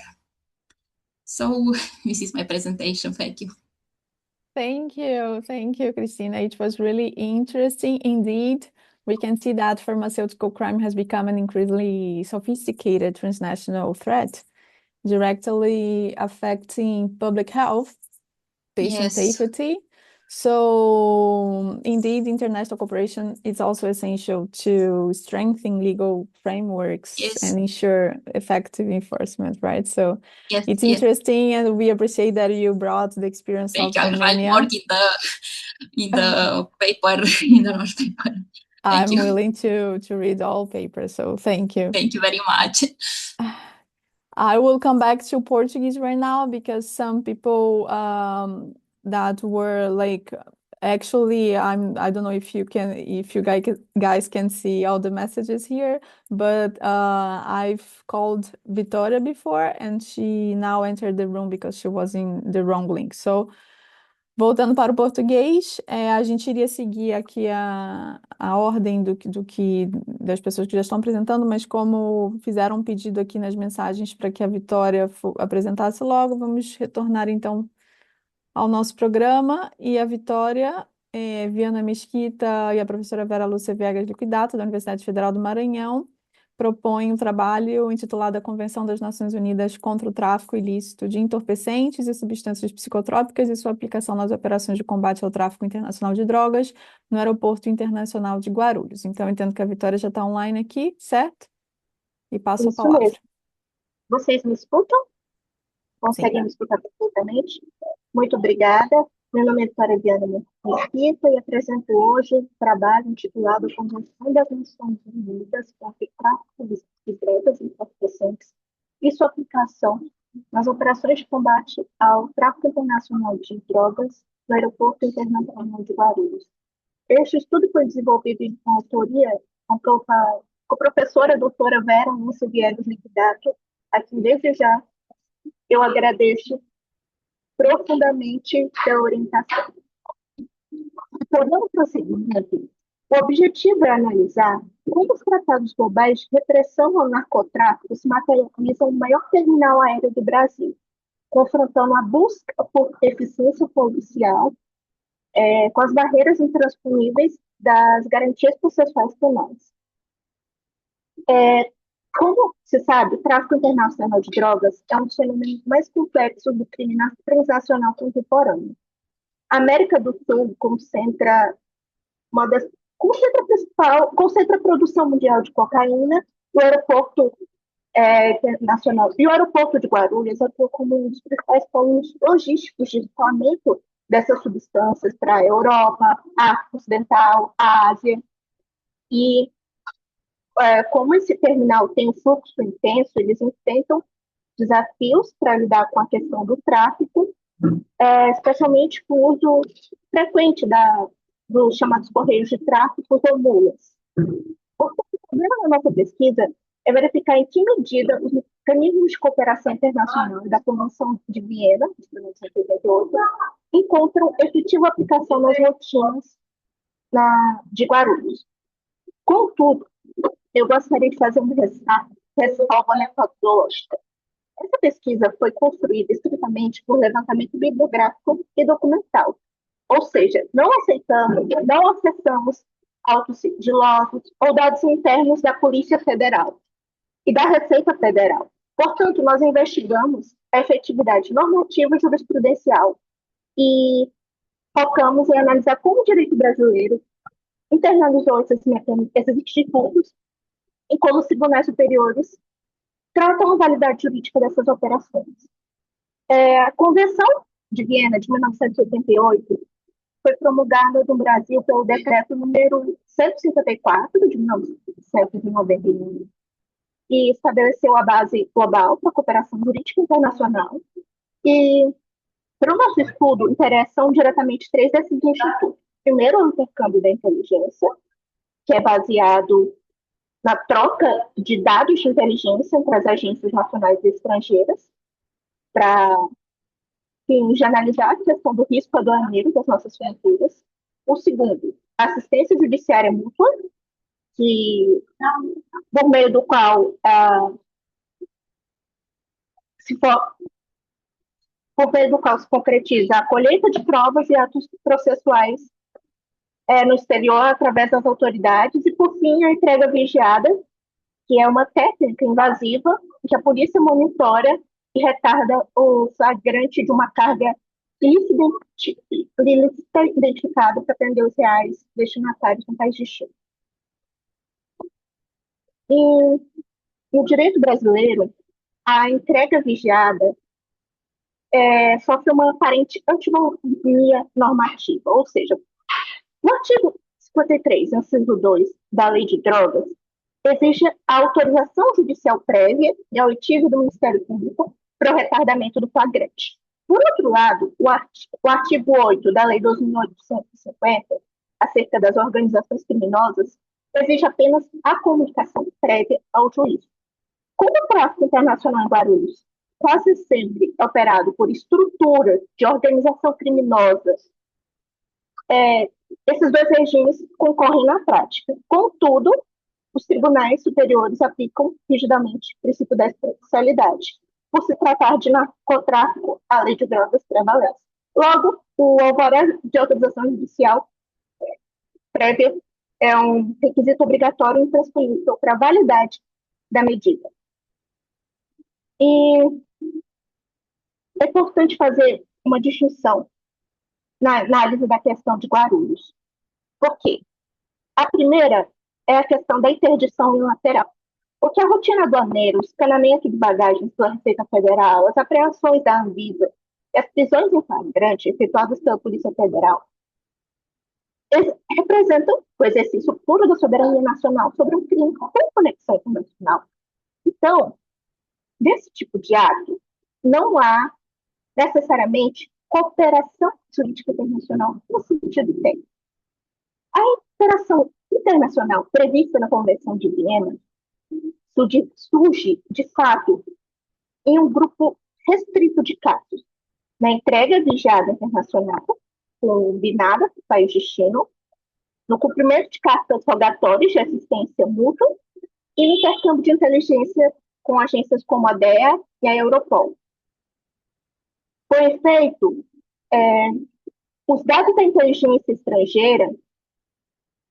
So this is my presentation. Thank you. Thank you, Cristina. It was really interesting indeed. We can see that pharmaceutical crime has become an increasingly sophisticated transnational threat, directly affecting public health, patient safety. So indeed, international cooperation is also essential to strengthen legal frameworks and ensure effective enforcement, right? So it's interesting, and we appreciate that you brought the experience of Romania. I work in the in the paper, in the newspaper. Thank I'm you. willing to read all papers, so thank you. Thank you very much. I will come back to Portuguese right now because some people that were like, actually, I don't know if you guys can see all the messages here, but I've called Vitória before and she now entered the room because she was in the wrong link. So, voltando para o português, a gente iria seguir aqui a ordem das pessoas que já estão apresentando, mas como fizeram um pedido aqui nas mensagens para que a Vitória apresentasse logo, vamos retornar então ao nosso programa. E a Vitória, Viana Mesquita e a professora Vera Lúcia Viegas Liquidato, da Universidade Federal do Maranhão, propõe um trabalho intitulado A Convenção das Nações Unidas contra o Tráfico Ilícito de Entorpecentes e Substâncias Psicotrópicas e sua aplicação nas operações de combate ao tráfico internacional de drogas no Aeroporto Internacional de Guarulhos. Então, eu entendo que a Vitória já está online aqui, certo? E passo a Isso palavra. mesmo. Vocês me escutam? Sim. Conseguem me escutar perfeitamente? Muito obrigada. Meu nome é Vitória Viana Mesquita e apresento hoje o trabalho intitulado Convenção das Nações Unidas contra o Tráfico de Drogas e Entorpecentes e sua aplicação nas operações de combate ao tráfico internacional de drogas no Aeroporto Internacional de Guarulhos. Este estudo foi desenvolvido em autoria com a professora doutora Vera Lúcia Viegas Liquidato, a quem desde já eu agradeço profundamente pela orientação. Podendo prosseguimento, o objetivo é analisar como os tratados globais de repressão ao narcotráfico se materializam no maior terminal aéreo do Brasil, confrontando a busca por eficiência policial com as barreiras intransponíveis das garantias processuais penais. Como se sabe, o tráfico internacional de drogas é um dos fenômenos mais complexos do crime transacional contemporâneo. A América do Sul concentra a produção mundial de cocaína, o aeroporto internacional e o aeroporto de Guarulhos atua como um dos principais polos logísticos de escoamento dessas substâncias para a Europa, a África Ocidental, a Ásia. E como esse terminal tem um fluxo intenso, eles enfrentam desafios para lidar com a questão do tráfico, especialmente com o uso frequente dos chamados correios de tráfico ou mulas. O problema da nossa pesquisa é verificar em que medida os mecanismos de cooperação internacional da Convenção de Viena, de 1988, encontram efetiva aplicação nas rotinas de Guarulhos. Contudo, eu gostaria de fazer uma ressalva metodológica. Essa pesquisa foi construída estritamente por levantamento bibliográfico e documental, ou seja, não acessamos autos sigilosos ou dados internos da Polícia Federal e da Receita Federal. Portanto, nós investigamos a efetividade normativa e jurisprudencial e focamos em analisar como o direito brasileiro internalizou esses institutos e como os tribunais superiores tratam a validade jurídica dessas operações. A Convenção de Viena, de 1988, foi promulgada no Brasil pelo decreto número 154, de 1991, e estabeleceu a base global para a cooperação jurídica internacional. E, para o nosso estudo, interessam diretamente três desses institutos. Primeiro, o intercâmbio da inteligência, que é baseado na troca de dados de inteligência entre as agências nacionais e estrangeiras, para de analisar a questão do risco aduaneiro das nossas fronteiras. O segundo, assistência judiciária mútua, por meio do qual se concretiza a colheita de provas e atos processuais no exterior através das autoridades. E, por fim, a entrega vigiada, que é uma técnica invasiva que a polícia monitora e retarda o flagrante de uma carga ilícita identificada para prender os reais destinatários no país de Chile. No direito brasileiro, a entrega vigiada sofre uma aparente antinomia normativa, ou seja, o artigo 53, inciso 2 da Lei de Drogas, exige a autorização judicial prévia e auditiva do Ministério Público para o retardamento do flagrante. Por outro lado, o artigo 8 da Lei 2.850, acerca das organizações criminosas, exige apenas a comunicação prévia ao juiz. Como o tráfico internacional em Guarulhos quase sempre é operado por estruturas de organização criminosa, esses dois regimes concorrem na prática. Contudo, os tribunais superiores aplicam rigidamente o princípio da especialidade. Por se tratar de narcotráfico, a lei de drogas prevalece. Logo, o alvará de autorização judicial prévia é um requisito obrigatório intransponível para a validade da medida. E é importante fazer uma distinção na análise da questão de Guarulhos. Por quê? A primeira é a questão da interdição unilateral. Porque a rotina aduaneira, o escaneamento de bagagens pela Receita Federal, as apreensões da Anvisa e as prisões em flagrante efetuadas pela Polícia Federal representam o exercício puro da soberania nacional sobre um crime com conexão internacional. Então, desse tipo de ato, não há necessariamente cooperação jurídica internacional no sentido técnico. A cooperação internacional prevista na Convenção de Viena surge, de fato, em um grupo restrito de casos, na entrega vigiada internacional, combinada com o país destino, no cumprimento de cartas rogatórias de assistência mútua e no intercâmbio de inteligência com agências como a DEA e a Europol. Com efeito, os dados da inteligência estrangeira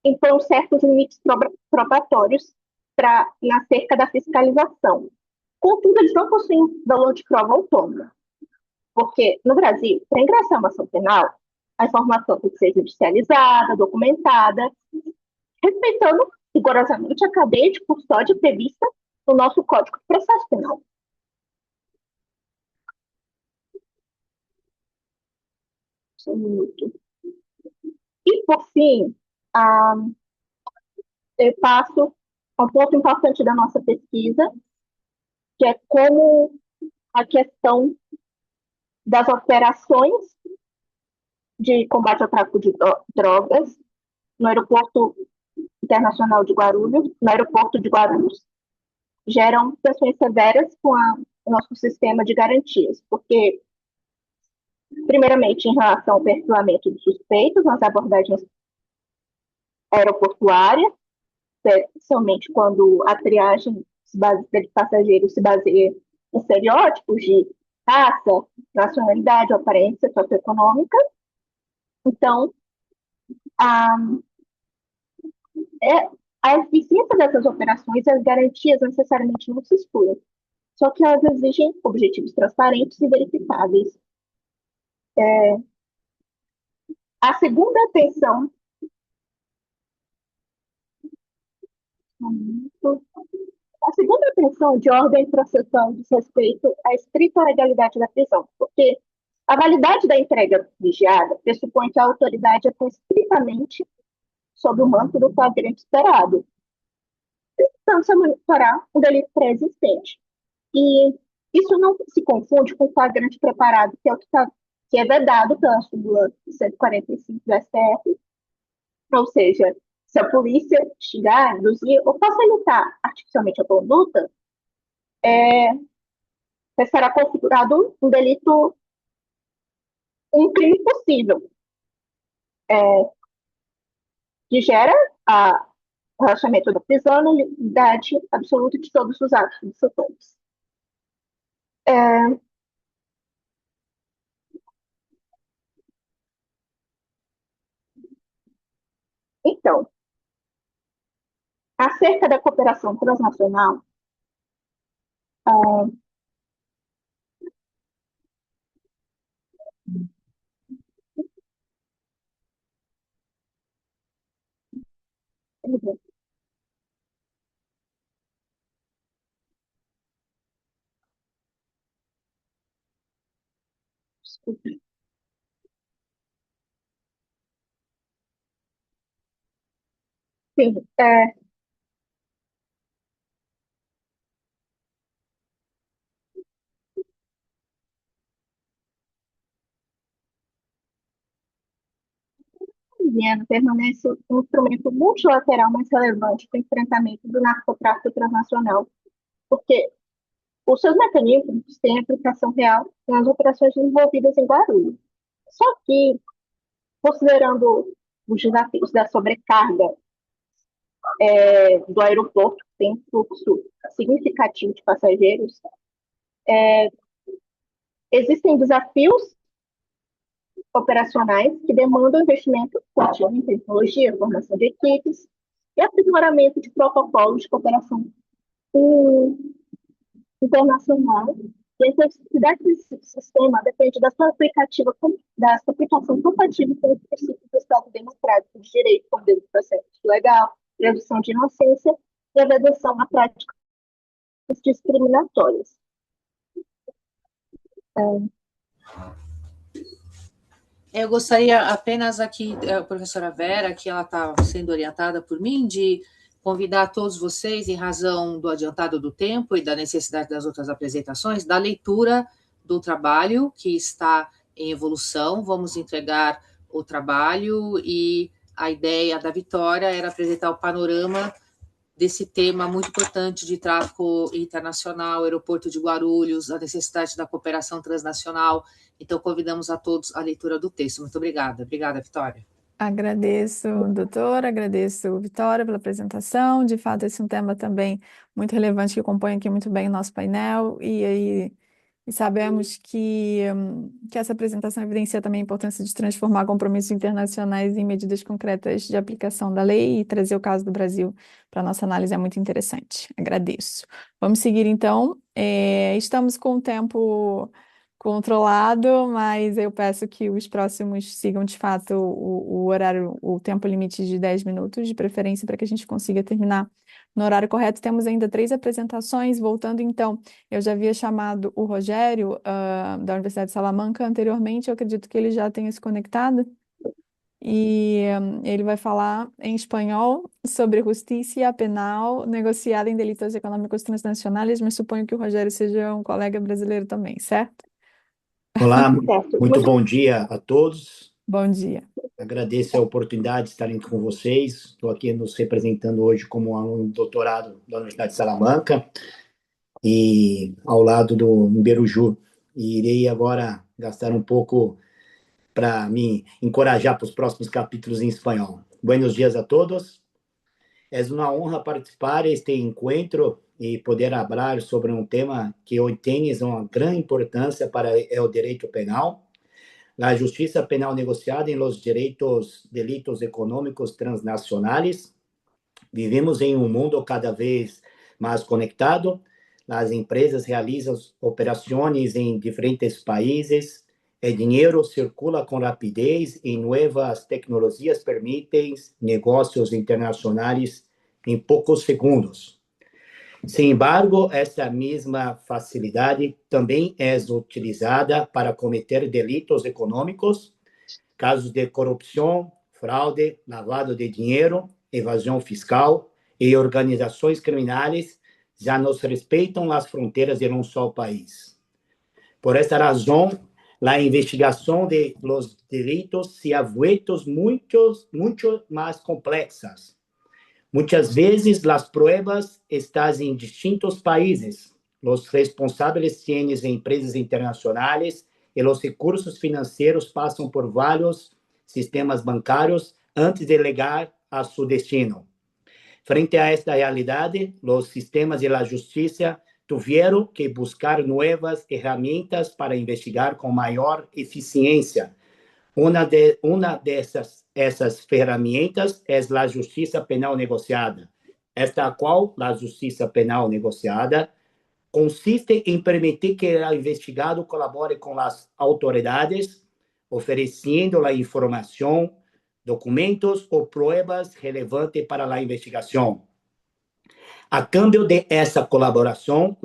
impõem certos limites probatórios na cerca da fiscalização. Contudo, eles não possuem valor de prova autônoma. Porque, no Brasil, para ingressar uma ação penal, a informação tem que ser judicializada, documentada, respeitando rigorosamente a cadeia de custódia prevista no nosso Código de Processo Penal. Só um minuto. E, por fim, eu passo a um ponto importante da nossa pesquisa, que é como a questão das operações de combate ao tráfico de drogas no Aeroporto Internacional de Guarulhos, geram tensões severas com o nosso sistema de garantias, porque, primeiramente, em relação ao perfilamento dos suspeitos nas abordagens aeroportuárias, especialmente quando a triagem de passageiros se baseia em estereótipos de raça, nacionalidade, aparência socioeconômica. Então, a eficiência dessas operações, as garantias necessariamente não se excluem, só que elas exigem objetivos transparentes e verificáveis. A segunda tensão de ordem processual diz respeito à estrita legalidade da prisão, porque a validade da entrega vigiada pressupõe que a autoridade atua estritamente sob o manto do flagrante esperado, precisando-se monitorar o delito pré-existente. E isso não se confunde com o flagrante preparado, que é o que é vedado pela súmula 145 do STF, ou seja, se a polícia xingar, induzir ou facilitar artificialmente a conduta, será configurado um delito, um crime possível, que gera o relaxamento da prisão e liberdade absoluta de todos os atos dissuasórios. Então, acerca da cooperação transnacional, Sim, Viena permanece um instrumento multilateral mais relevante para o enfrentamento do narcotráfico transnacional, porque os seus mecanismos têm aplicação real nas operações envolvidas em Guarulhos. Só que, considerando os desafios da sobrecarga do aeroporto, que tem um fluxo significativo de passageiros, existem desafios operacionais que demandam investimento contínuo em tecnologia, formação de equipes e aprimoramento de protocolos de cooperação internacional. E a efetividade desse sistema depende da sua aplicação compatível com os princípios do Estado Democrático de Direito, como devido processo legal, presunção de inocência e a vedação a práticas discriminatórias. Eu gostaria apenas aqui, a professora Vera, que ela está sendo orientada por mim, de convidar todos vocês, em razão do adiantado do tempo e da necessidade das outras apresentações, da leitura do trabalho que está em evolução. Vamos entregar o trabalho e a ideia da Vitória era apresentar o panorama desse tema muito importante de tráfico internacional, aeroporto de Guarulhos, a necessidade da cooperação transnacional. Então, convidamos a todos a leitura do texto. Muito obrigada. Obrigada, Vitória. Agradeço, doutora, agradeço, Vitória, pela apresentação. De fato, esse é um tema também muito relevante que compõe aqui muito bem o nosso painel. E sabemos que essa apresentação evidencia também a importância de transformar compromissos internacionais em medidas concretas de aplicação da lei e trazer o caso do Brasil para a nossa análise é muito interessante. Agradeço. Vamos seguir, então. Estamos com o tempo controlado, mas eu peço que os próximos sigam, de fato, o horário, o tempo limite de 10 minutos, de preferência, para que a gente consiga terminar no horário correto. Temos ainda 3 apresentações. Voltando, então, eu já havia chamado o Rogério, da Universidade de Salamanca anteriormente, eu acredito que ele já tenha se conectado, e ele vai falar em espanhol sobre justiça penal negociada em delitos econômicos transnacionais, mas suponho que o Rogério seja um colega brasileiro também, certo? Olá, Certo. muito bom dia a todos. Bom dia. Agradeço a oportunidade de estar com vocês. Estou aqui nos representando hoje como aluno de doutorado da Universidade de Salamanca e ao lado do Iberujú. E irei agora gastar um pouco para me encorajar para os próximos capítulos em espanhol. Buenos dias a todos. É uma honra participar deste encontro e poder falar sobre um tema que hoje tem uma grande importância para o direito penal, a justiça penal negociada em los delitos econômicos transnacionais. Vivemos em um mundo cada vez mais conectado. As empresas realizam operações em diferentes países. O dinheiro circula com rapidez e novas tecnologias permitem negócios internacionais em poucos segundos. Sin embargo, essa mesma facilidade também é utilizada para cometer delitos econômicos, casos de corrupção, fraude, lavado de dinheiro, evasão fiscal e organizações criminais já não respeitam as fronteiras de um só país. Por esta razão, a investigação de los delitos se ha vuelto muito mais complexa. Muitas vezes, as pruebas estão em distintos países. Os responsáveis têm empresas internacionais e os recursos financeiros passam por vários sistemas bancários antes de chegar a seu destino. Frente a esta realidade, os sistemas de justiça tiveram que buscar novas ferramentas para investigar com maior eficiência. Uma dessas ferramentas é a justiça penal negociada, esta qual a justiça penal negociada consiste em permitir que o investigado colabore com as autoridades, oferecendo a informação, documentos ou provas relevantes para a investigação. A cambio de essa colaboração,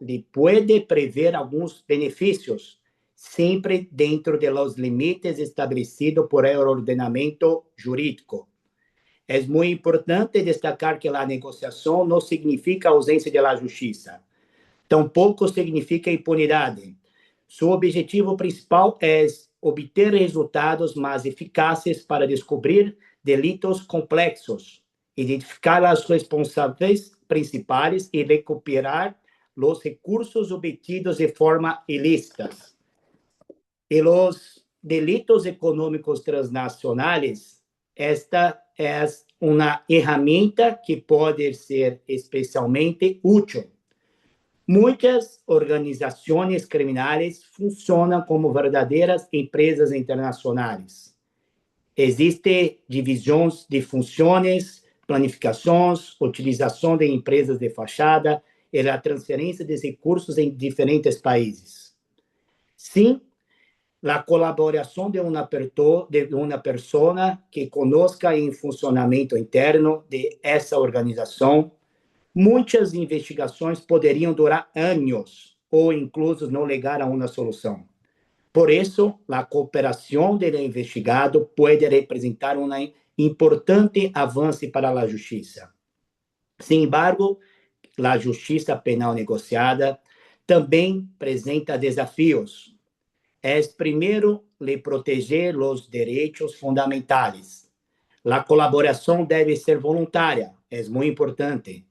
lhe pode prever alguns benefícios sempre dentro de los limites estabelecidos por el ordenamento jurídico. É muito importante destacar que a negociação não significa ausência de justiça, tampouco significa impunidade. Seu objetivo principal é obter resultados mais eficazes para descobrir delitos complexos, identificar as responsáveis principais e recuperar os recursos obtidos de forma ilícita. E os delitos econômicos transnacionais, esta é uma ferramenta que pode ser especialmente útil. Muitas organizações criminais funcionam como verdadeiras empresas internacionais. Existem divisões de funções, planificações, utilização de empresas de fachada e a transferência de recursos em diferentes países. Sim, a colaboração de uma pessoa que conozca o funcionamento interno de essa organização. Muitas investigações poderiam durar anos ou incluso não chegar a uma solução. Por isso, a cooperação do investigado pode representar um importante avanço para a justiça. Sin embargo, a justiça penal negociada também apresenta desafios. É primeiro, proteger os direitos fundamentais. A colaboração deve ser voluntária, é muito importante.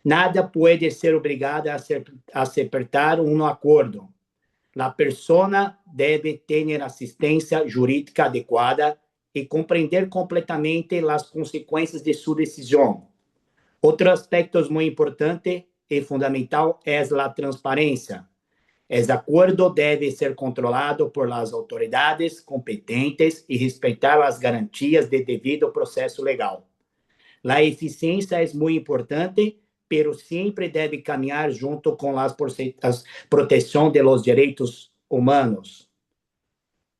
Nada pode ser obrigada a acertar um acordo. A pessoa deve ter assistência jurídica adequada e compreender completamente as consequências de sua decisão. Outro aspecto muito importante e fundamental é a transparência. Esse acordo deve ser controlado por as autoridades competentes e respeitar as garantias de devido processo legal. A eficiência é muito importante, pero sempre deve caminhar junto com a proteção dos direitos humanos.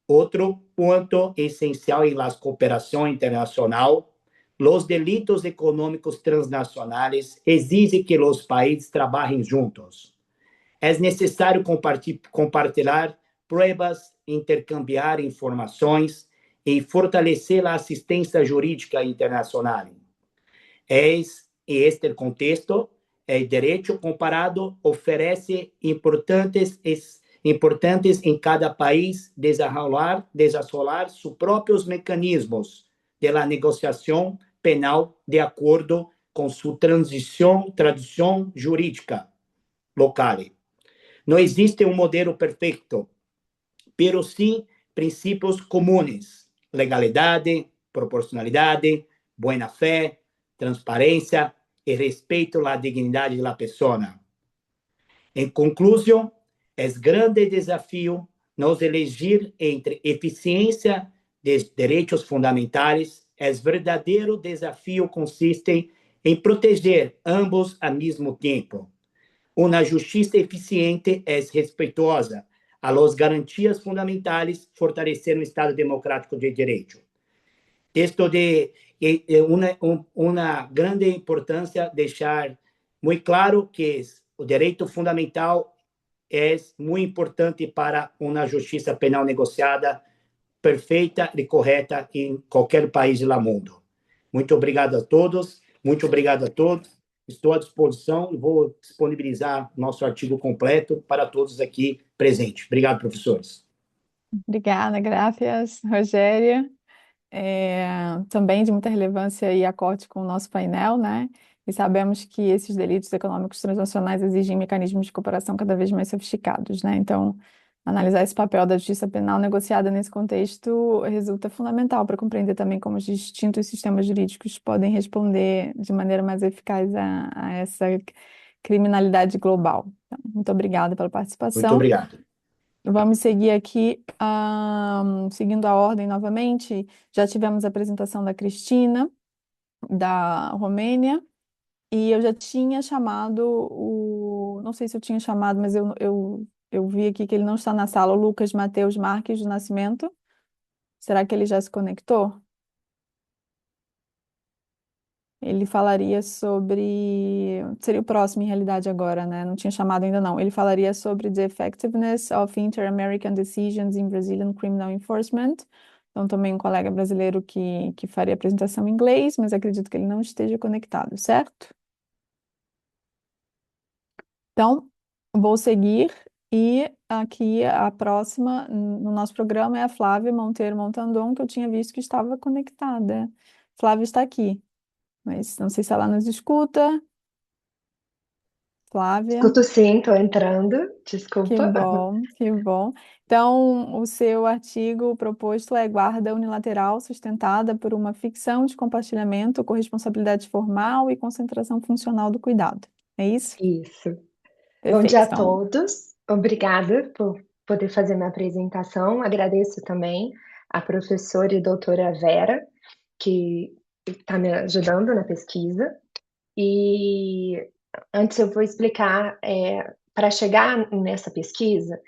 Outro ponto essencial em la cooperação internacional, os delitos econômicos transnacionais exigem que os países trabalhem juntos. É necessário compartilhar provas, intercambiar informações e fortalecer a assistência jurídica internacional. Este contexto, o direito comparado oferece importantes em cada país desenrolar seus próprios mecanismos de negociação penal de acordo com sua tradição jurídica local. Não existe modelo perfeito, pero sim princípios comuns: legalidade, proporcionalidade, boa-fé, transparência e respeito à dignidade da pessoa. Em conclusão, é grande desafio nos elegir entre eficiência dos direitos fundamentais. Verdadeiro desafio consiste em proteger ambos ao mesmo tempo. Uma justiça eficiente é respeitosa às garantias fundamentais, fortalecendo o Estado democrático de direito. Isto de uma grande importância deixar muito claro que o direito fundamental é muito importante para uma justiça penal negociada perfeita e correta em qualquer país do mundo. Muito obrigado a todos, muito obrigado a todos. Estou à disposição e vou disponibilizar nosso artigo completo para todos aqui presentes. Obrigado, professores. Obrigada, graças, Rogério. Também de muita relevância e acorde com o nosso painel, né? E sabemos que esses delitos econômicos transnacionais exigem mecanismos de cooperação cada vez mais sofisticados, né? Então, analisar esse papel da justiça penal negociada nesse contexto resulta fundamental para compreender também como os distintos sistemas jurídicos podem responder de maneira mais eficaz a essa criminalidade global. Então, muito obrigada pela participação. Muito obrigado. Vamos seguir aqui, seguindo a ordem novamente. Já tivemos a apresentação da Cristina, da Romênia, e eu já tinha chamado não sei se eu tinha chamado, mas eu vi aqui que ele não está na sala, o Lucas Mateus Marques do Nascimento. Será que ele já se conectou? Ele falaria sobre. Seria o próximo, em realidade, agora, né? Não tinha chamado ainda, não. Ele falaria sobre the effectiveness of inter-American decisions in Brazilian criminal enforcement. Então, também um colega brasileiro que faria a apresentação em inglês, mas acredito que ele não esteja conectado, certo? Então, vou seguir. E aqui a próxima no nosso programa é a Flávia Monteiro Montandon, que eu tinha visto que estava conectada. Flávia está aqui, mas não sei se ela nos escuta. Flávia, Escuto sim, tô entrando. que Desculpa. bom, que bom. Então, o seu artigo proposto é guarda unilateral sustentada por uma ficção de compartilhamento, corresponsabilidade formal e concentração funcional do cuidado. É isso? Isso. Bom dia Perfeito. a Então, todos. Obrigada por poder fazer minha apresentação. Agradeço também a professora e doutora Vera, que está me ajudando na pesquisa. E antes eu vou explicar, para chegar nessa pesquisa,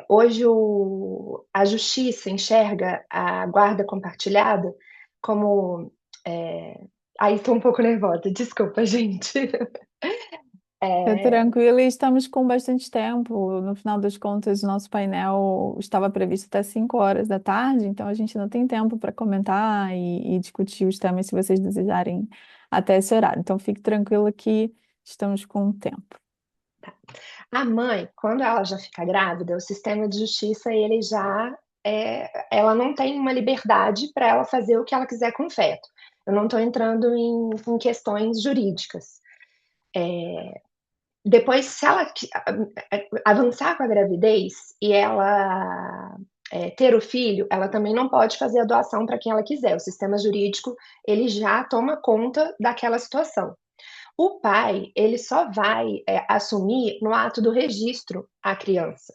hoje a justiça enxerga a guarda compartilhada como. Aí estou um pouco nervosa, desculpa, gente. tá tranquilo, e estamos com bastante tempo. No final das contas, o nosso painel estava previsto até 5 horas da tarde, então a gente não tem tempo para comentar e discutir os temas se vocês desejarem até esse horário. Então fique tranquilo que estamos com tempo. A mãe, quando ela já fica grávida, o sistema de justiça, ele já ela não tem uma liberdade para ela fazer o que ela quiser com o feto. Eu não estou entrando em questões jurídicas. Depois, se ela avançar com a gravidez e ela ter o filho, ela também não pode fazer a doação para quem ela quiser. O sistema jurídico, ele já toma conta daquela situação. O pai, ele só vai assumir no ato do registro a criança.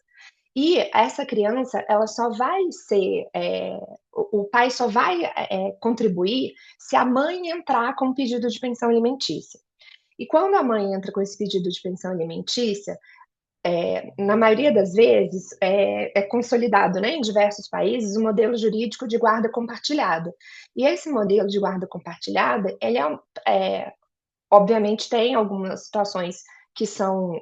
E essa criança, ela só vai ser, o pai só vai contribuir se a mãe entrar com o pedido de pensão alimentícia. E quando a mãe entra com esse pedido de pensão alimentícia, na maioria das vezes, é consolidado, né, em diversos países o modelo jurídico de guarda compartilhada. E esse modelo de guarda compartilhada, ele obviamente tem algumas situações que são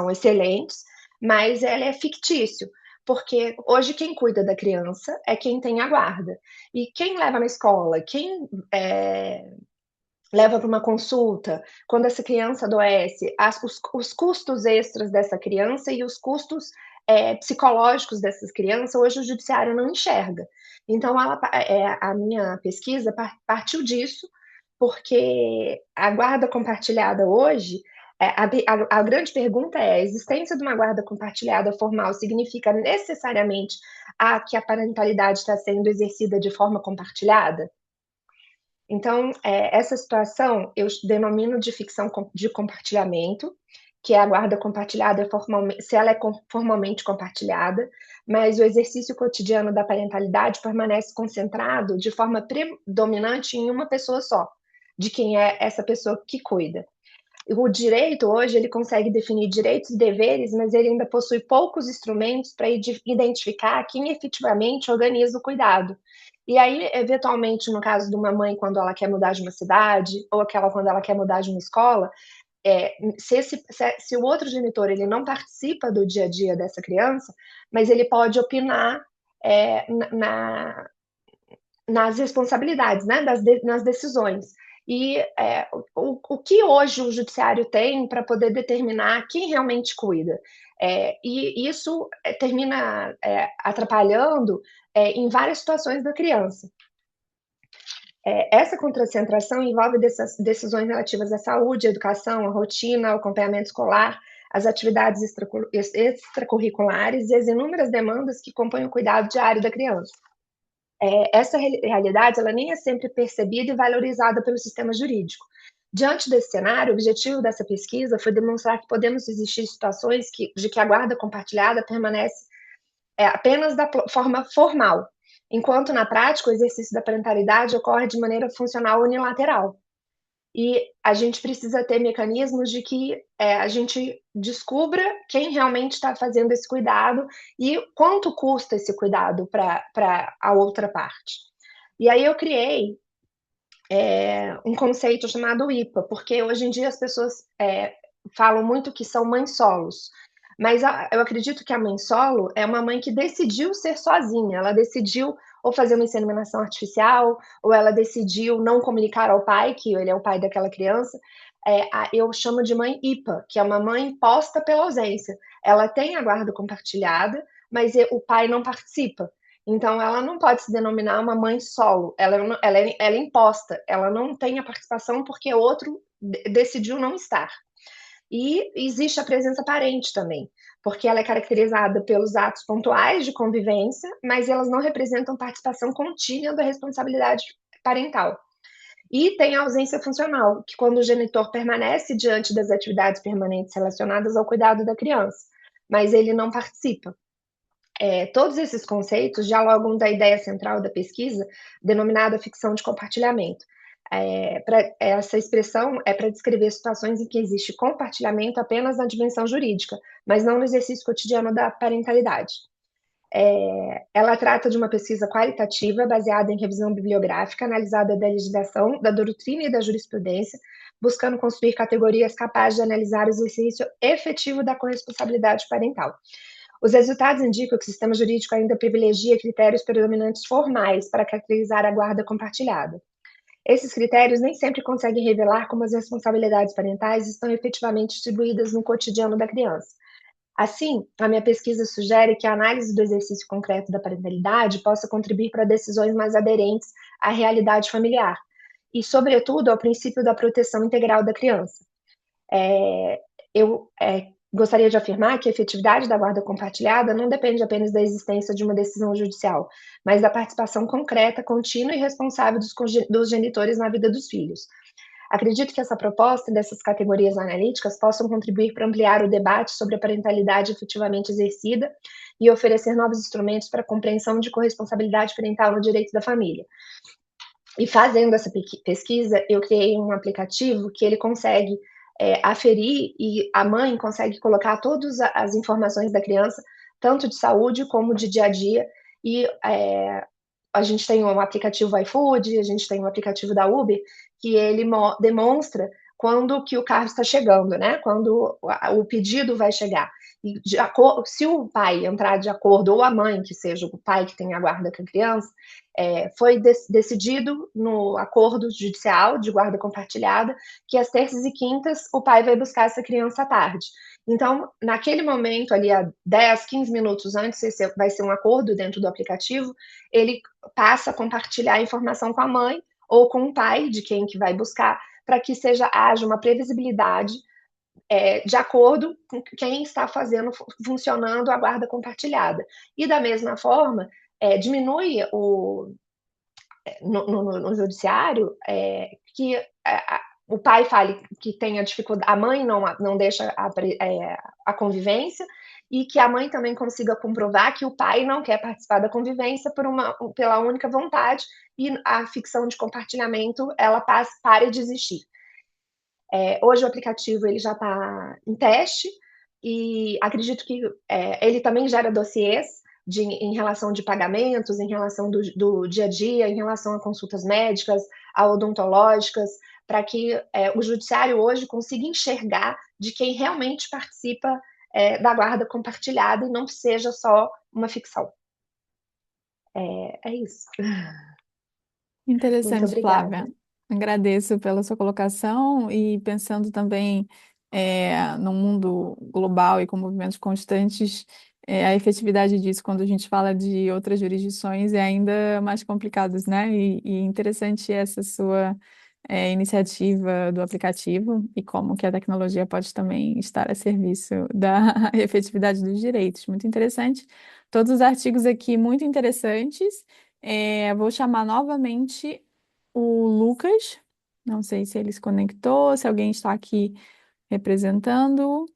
excelentes, mas ele é fictício, porque hoje quem cuida da criança é quem tem a guarda. E quem leva na escola, quem leva para uma consulta, quando essa criança adoece, os custos extras dessa criança e os custos psicológicos dessas crianças, hoje o judiciário não enxerga. Então, a minha pesquisa partiu disso, porque a guarda compartilhada hoje, a grande pergunta é: a existência de uma guarda compartilhada formal significa necessariamente que a parentalidade está sendo exercida de forma compartilhada? Então, essa situação eu denomino de ficção de compartilhamento, que é a guarda compartilhada se ela é formalmente compartilhada, mas o exercício cotidiano da parentalidade permanece concentrado de forma predominante em uma pessoa só, de quem é essa pessoa que cuida. O direito hoje, ele consegue definir direitos e deveres, mas ele ainda possui poucos instrumentos para identificar quem efetivamente organiza o cuidado. E aí, eventualmente, no caso de uma mãe, quando ela quer mudar de uma cidade, ou aquela quando ela quer mudar de uma escola, se o outro genitor ele não participa do dia a dia dessa criança, mas ele pode opinar nas responsabilidades, né, nas decisões. E o que hoje o judiciário tem para poder determinar quem realmente cuida? E isso termina atrapalhando em várias situações da criança. Essa concentração envolve decisões relativas à saúde, à educação, à rotina, ao acompanhamento escolar, às atividades extracurriculares e as inúmeras demandas que compõem o cuidado diário da criança. Essa realidade ela nem é sempre percebida e valorizada pelo sistema jurídico. Diante desse cenário, o objetivo dessa pesquisa foi demonstrar que podemos existir situações de que a guarda compartilhada permanece apenas da forma formal, enquanto na prática o exercício da parentalidade ocorre de maneira funcional unilateral. E a gente precisa ter mecanismos de que a gente descubra quem realmente está fazendo esse cuidado e quanto custa esse cuidado para a outra parte. E aí eu criei um conceito chamado IPA, porque hoje em dia as pessoas falam muito que são mães solos, mas eu acredito que a mãe solo é uma mãe que decidiu ser sozinha, ela decidiu ou fazer uma inseminação artificial, ou ela decidiu não comunicar ao pai, que ele é o pai daquela criança. Eu chamo de mãe IPA, que é uma mãe posta pela ausência. Ela tem a guarda compartilhada, mas o pai não participa. Então, ela não pode se denominar uma mãe solo, ela é imposta, ela não tem a participação porque outro decidiu não estar. E existe a presença parente também, porque ela é caracterizada pelos atos pontuais de convivência, mas elas não representam participação contínua da responsabilidade parental. E tem a ausência funcional, que quando o genitor permanece diante das atividades permanentes relacionadas ao cuidado da criança, mas ele não participa. Todos esses conceitos dialogam da ideia central da pesquisa, denominada ficção de compartilhamento. Essa expressão é para descrever situações em que existe compartilhamento apenas na dimensão jurídica, mas não no exercício cotidiano da parentalidade. Ela trata de uma pesquisa qualitativa baseada em revisão bibliográfica, analisada da legislação, da doutrina e da jurisprudência, buscando construir categorias capazes de analisar o exercício efetivo da corresponsabilidade parental. Os resultados indicam que o sistema jurídico ainda privilegia critérios predominantes formais para caracterizar a guarda compartilhada. Esses critérios nem sempre conseguem revelar como as responsabilidades parentais estão efetivamente distribuídas no cotidiano da criança. Assim, a minha pesquisa sugere que a análise do exercício concreto da parentalidade possa contribuir para decisões mais aderentes à realidade familiar e, sobretudo, ao princípio da proteção integral da criança. Eu gostaria de afirmar que a efetividade da guarda compartilhada não depende apenas da existência de uma decisão judicial, mas da participação concreta, contínua e responsável dos genitores na vida dos filhos. Acredito que essa proposta dessas categorias analíticas possam contribuir para ampliar o debate sobre a parentalidade efetivamente exercida e oferecer novos instrumentos para a compreensão de corresponsabilidade parental no direito da família. E fazendo essa pesquisa, eu criei um aplicativo que ele consegue aferir e a mãe consegue colocar todas as informações da criança, tanto de saúde como de dia a dia, e a gente tem um aplicativo iFood, a gente tem um aplicativo da Uber, que ele demonstra quando que o carro está chegando, né? Quando o pedido vai chegar. E se o pai entrar de acordo, ou a mãe, que seja o pai que tem a guarda com a criança, foi decidido no acordo judicial de guarda compartilhada que às terças e quintas o pai vai buscar essa criança à tarde. Então, naquele momento, ali a 10, 15 minutos antes, esse vai ser um acordo dentro do aplicativo, ele passa a compartilhar a informação com a mãe ou com o pai de quem que vai buscar, para que haja uma previsibilidade de acordo com quem está funcionando a guarda compartilhada. E da mesma forma, diminui no judiciário que o pai fale que tem a dificuldade, a mãe não deixa a convivência, e que a mãe também consiga comprovar que o pai não quer participar da convivência pela única vontade, e a ficção de compartilhamento ela pare de existir. Hoje o aplicativo ele já está em teste e acredito que ele também gera dossiês em relação de pagamentos, em relação do dia a dia, em relação a consultas médicas, a odontológicas, para que o judiciário hoje consiga enxergar de quem realmente participa da guarda compartilhada e não seja só uma ficção. É isso. Interessante, Muito obrigada. Flávia. Agradeço pela sua colocação e pensando também no mundo global e com movimentos constantes, a efetividade disso quando a gente fala de outras jurisdições é ainda mais complicado, né? E interessante essa sua iniciativa do aplicativo e como que a tecnologia pode também estar a serviço da efetividade dos direitos. Muito interessante. Todos os artigos aqui muito interessantes. Vou chamar novamente o Lucas. Não sei se ele se conectou, se alguém está aqui representando.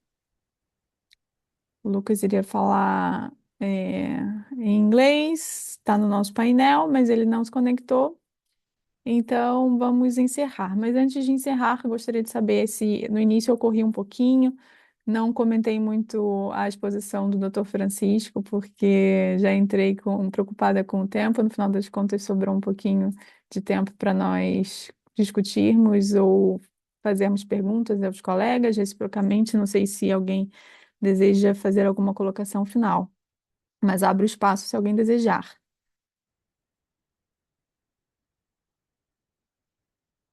O Lucas iria falar em inglês, está no nosso painel, mas ele não se conectou. Então, vamos encerrar. Mas antes de encerrar, gostaria de saber se no início eu corri um pouquinho, não comentei muito a exposição do Dr. Francisco, porque já entrei preocupada com o tempo. No final das contas, sobrou um pouquinho de tempo para nós discutirmos ou fazermos perguntas aos colegas reciprocamente. Não sei se alguém deseja fazer alguma colocação final, mas abro espaço se alguém desejar.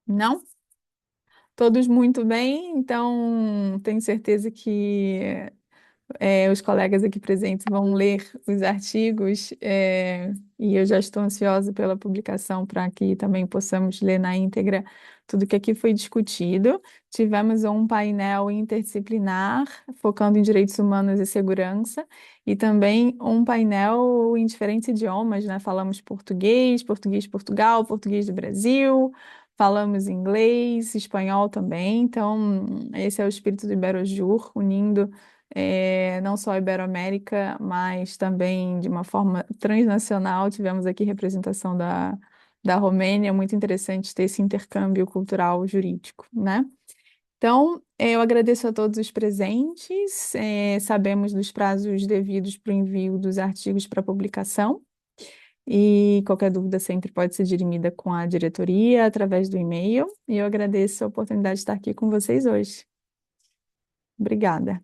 Não? Todos muito bem, então tenho certeza que os colegas aqui presentes vão ler os artigos, e eu já estou ansiosa pela publicação para que também possamos ler na íntegra tudo que aqui foi discutido. Tivemos um painel interdisciplinar focando em direitos humanos e segurança, e também um painel em diferentes idiomas, né? Falamos português, português de Portugal, português do Brasil. Falamos inglês, espanhol também, então esse é o espírito do Iberojur, unindo não só a Iberoamérica, mas também de uma forma transnacional. Tivemos aqui representação da Romênia, muito interessante ter esse intercâmbio cultural jurídico, né? Então, eu agradeço a todos os presentes, sabemos dos prazos devidos para o envio dos artigos para publicação, e qualquer dúvida sempre pode ser dirimida com a diretoria através do e-mail, e eu agradeço a oportunidade de estar aqui com vocês hoje. Obrigada.